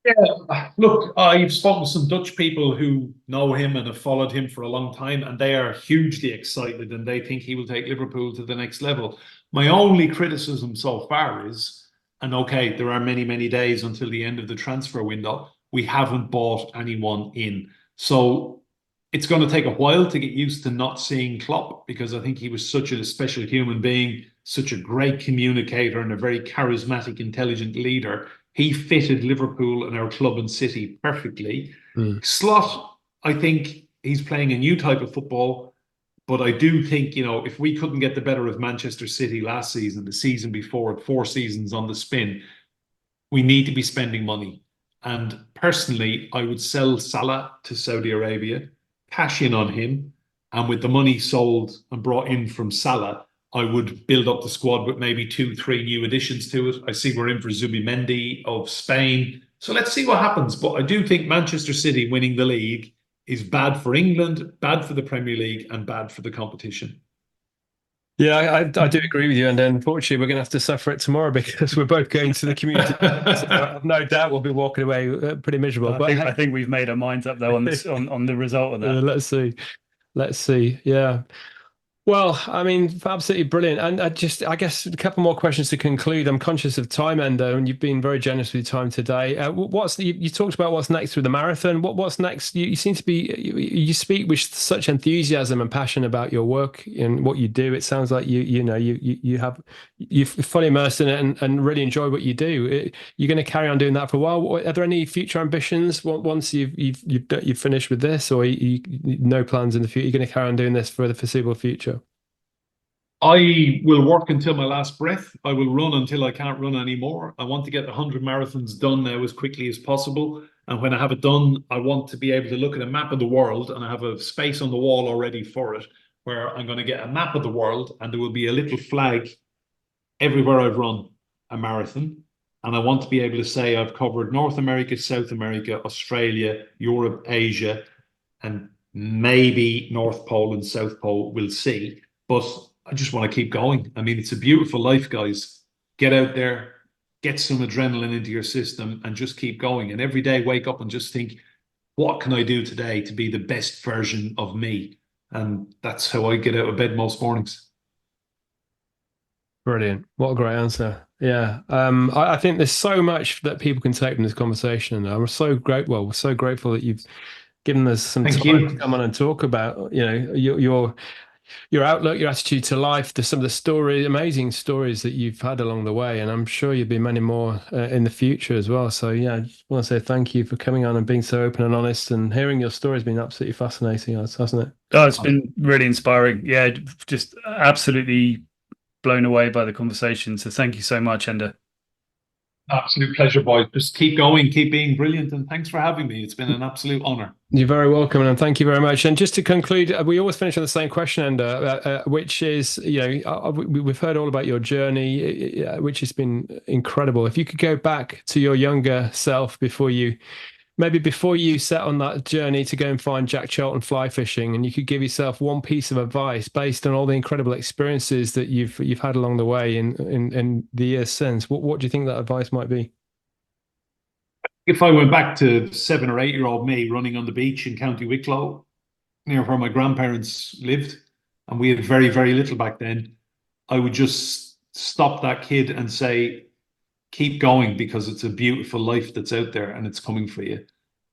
Speaker 1: Yeah, look, I've spoken to some Dutch people who know him and have followed him for a long time, and they are hugely excited and they think he will take Liverpool to the next level. My only criticism so far is, and okay, there are many, many days until the end of the transfer window, we haven't bought anyone in. So it's going to take a while to get used to not seeing Klopp, because I think he was such a special human being, such a great communicator, and a very charismatic, intelligent leader. He fitted Liverpool and our club and city perfectly. Slot, I think he's playing a new type of football, but I do think, if we couldn't get the better of Manchester City last season, the season before it, 4 seasons on the spin, we need to be spending money. And personally, I would sell Salah to Saudi Arabia, cash in on him, and with the money sold and brought in from Salah, I would build up the squad with maybe 2, 3 new additions to it. I see we're in for Zubimendi of Spain. So let's see what happens. But I do think Manchester City winning the league is bad for England, bad for the Premier League, and bad for the competition.
Speaker 2: Yeah, I do agree with you. And unfortunately, we're going to have to suffer it tomorrow because we're both going to the community. So I have no doubt we'll be walking away pretty miserable.
Speaker 4: But I think we've made our minds up, though, on this, on the result of that.
Speaker 2: Let's see. Let's see. Yeah. Well, I mean, absolutely brilliant. And I guess a couple more questions to conclude. I'm conscious of time, Enda, and you've been very generous with your time today. You talked about what's next through the marathon. What's next? You seem to be, you speak with such enthusiasm and passion about your work and what you do. It sounds like you're fully immersed in it and really enjoy what you do. You're going to carry on doing that for a while. Are there any future ambitions once you've finished with this, or no plans in the future? You're going to carry on doing this for the foreseeable future?
Speaker 1: I will work until my last breath. I will run until I can't run anymore. I want to get the 100 marathons done now as quickly as possible. And when I have it done, I want to be able to look at a map of the world, and I have a space on the wall already for it, where I'm going to get a map of the world and there will be a little flag everywhere I've run a marathon. And I want to be able to say I've covered North America, South America, Australia, Europe, Asia, and maybe North Pole and South Pole. We'll see. But I just want to keep going. I mean, it's a beautiful life, guys. Get out there, get some adrenaline into your system, and just keep going. And every day, wake up and just think, what can I do today to be the best version of me? And that's how I get out of bed most mornings.
Speaker 2: Brilliant. What a great answer. Yeah. I think there's so much that people can take from this conversation. I'm so grateful. We're so grateful that you've given us some time to come on and talk about, your outlook, your attitude to life, some of the stories, amazing stories that you've had along the way. And I'm sure you'll be many more in the future as well. So yeah, I just want to say thank you for coming on and being so open and honest, and hearing your story has been absolutely fascinating, hasn't it?
Speaker 4: Oh, it's been really inspiring. Yeah, just absolutely blown away by the conversation. So thank you so much, Enda.
Speaker 1: Absolute pleasure, boy. Just keep going, keep being brilliant, and thanks for having me. It's been an absolute honor.
Speaker 2: You're very welcome, and thank you very much. And just to conclude, we always finish on the same question, Enda, which is, we've heard all about your journey, which has been incredible. If you could go back to your younger self before you set on that journey to go and find Jack Charlton fly fishing, and you could give yourself one piece of advice based on all the incredible experiences that you've had along the way in the years since, what do you think that advice might be?
Speaker 1: If I went back to 7 or 8 year old me running on the beach in County Wicklow, near where my grandparents lived, and we had very, very little back then, I would just stop that kid and say, keep going, because it's a beautiful life that's out there and it's coming for you.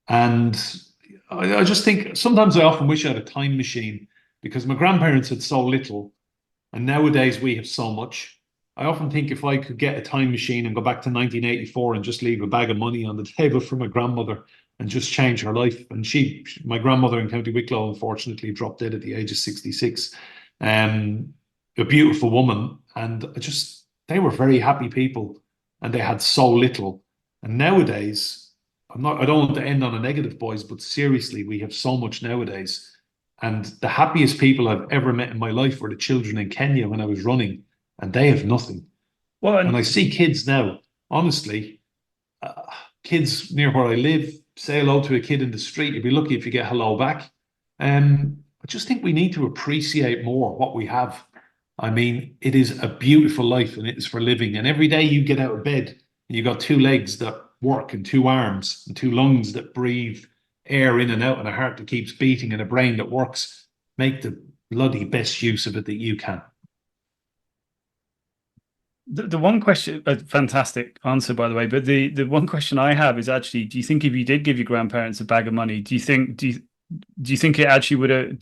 Speaker 1: And I just think sometimes I often wish I had a time machine, because my grandparents had so little and nowadays we have so much. I often think if I could get a time machine and go back to 1984 and just leave a bag of money on the table for my grandmother and just change her life. And my grandmother in County Wicklow, unfortunately, dropped dead at the age of 66. A beautiful woman. And they were very happy people. And they had so little. And nowadays, I don't want to end on a negative, boys, but seriously, we have so much nowadays. And the happiest people I've ever met in my life were the children in Kenya when I was running, and they have nothing. Well, and I see kids now, honestly, kids near where I live, say hello to a kid in the street, you'll be lucky if you get hello back. I just think we need to appreciate more what we have. I mean, it is a beautiful life and it is for living. And every day you get out of bed, you got two legs that work and two arms and two lungs that breathe air in and out and a heart that keeps beating and a brain that works. Make the bloody best use of it that you can.
Speaker 4: The one question, a fantastic answer, by the way, but the one question I have is actually, do you think if you did give your grandparents a bag of money, do you think it actually would have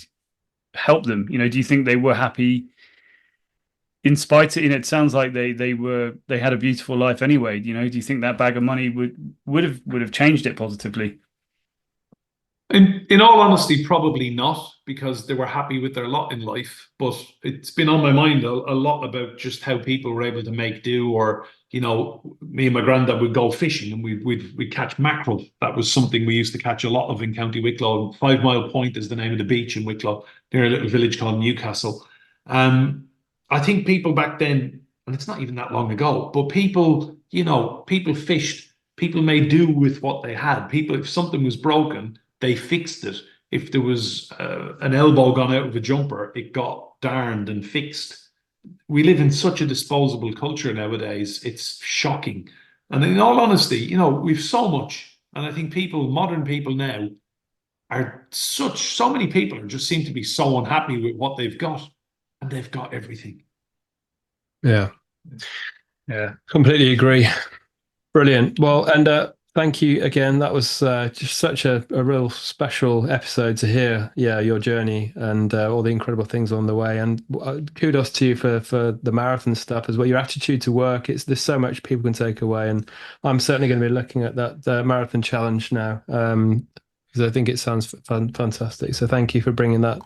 Speaker 4: helped them? You know, do you think they were happy in spite of, you know, it sounds like they had a beautiful life anyway. You know, do you think that bag of money would have changed it positively?
Speaker 1: In all honesty, probably not, because they were happy with their lot in life. But it's been on my mind a lot about just how people were able to make do, or, you know, me and my granddad would go fishing and we'd catch mackerel. That was something we used to catch a lot of in County Wicklow. 5 Mile Point is the name of the beach in Wicklow, near a little village called Newcastle. I think people back then, and it's not even that long ago, but people, you know, people fished, people made do with what they had. People, if something was broken, they fixed it. If there was an elbow gone out of a jumper, it got darned and fixed. We live in such a disposable culture nowadays. It's shocking. And in all honesty, you know, we've so much. And I think modern people now so many people just seem to be so unhappy with what they've got. And they've got everything.
Speaker 2: Yeah.
Speaker 4: Yeah.
Speaker 2: Completely agree. Brilliant. Well, and thank you again. That was just such a real special episode to hear, your journey and all the incredible things on the way. And kudos to you for the marathon stuff as well. Your attitude to work. There's so much people can take away, and I'm certainly going to be looking at that marathon challenge now because I think it sounds fantastic. So thank you for bringing that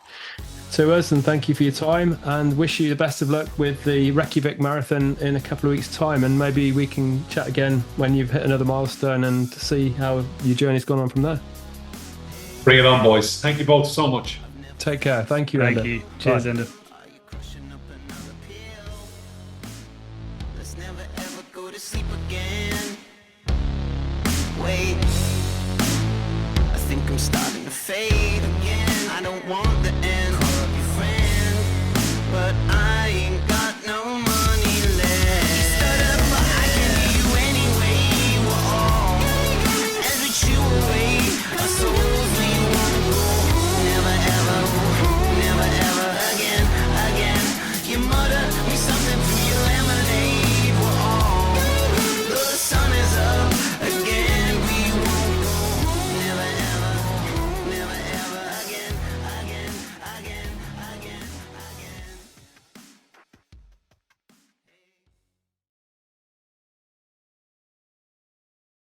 Speaker 2: to us, and thank you for your time, and wish you the best of luck with the Reykjavik Marathon in a couple of weeks' time, and maybe we can chat again when you've hit another milestone and see how your journey's gone on from there.
Speaker 1: Bring it on, boys. Thank you both so much.
Speaker 2: Take care. Thank you,
Speaker 4: Thank
Speaker 2: Enda.
Speaker 4: you. Cheers,
Speaker 2: Bye.
Speaker 4: Enda.
Speaker 5: Let's never ever go to sleep again. Wait, I think I'm starting to fade again. I don't want the end. Call up your friend, but I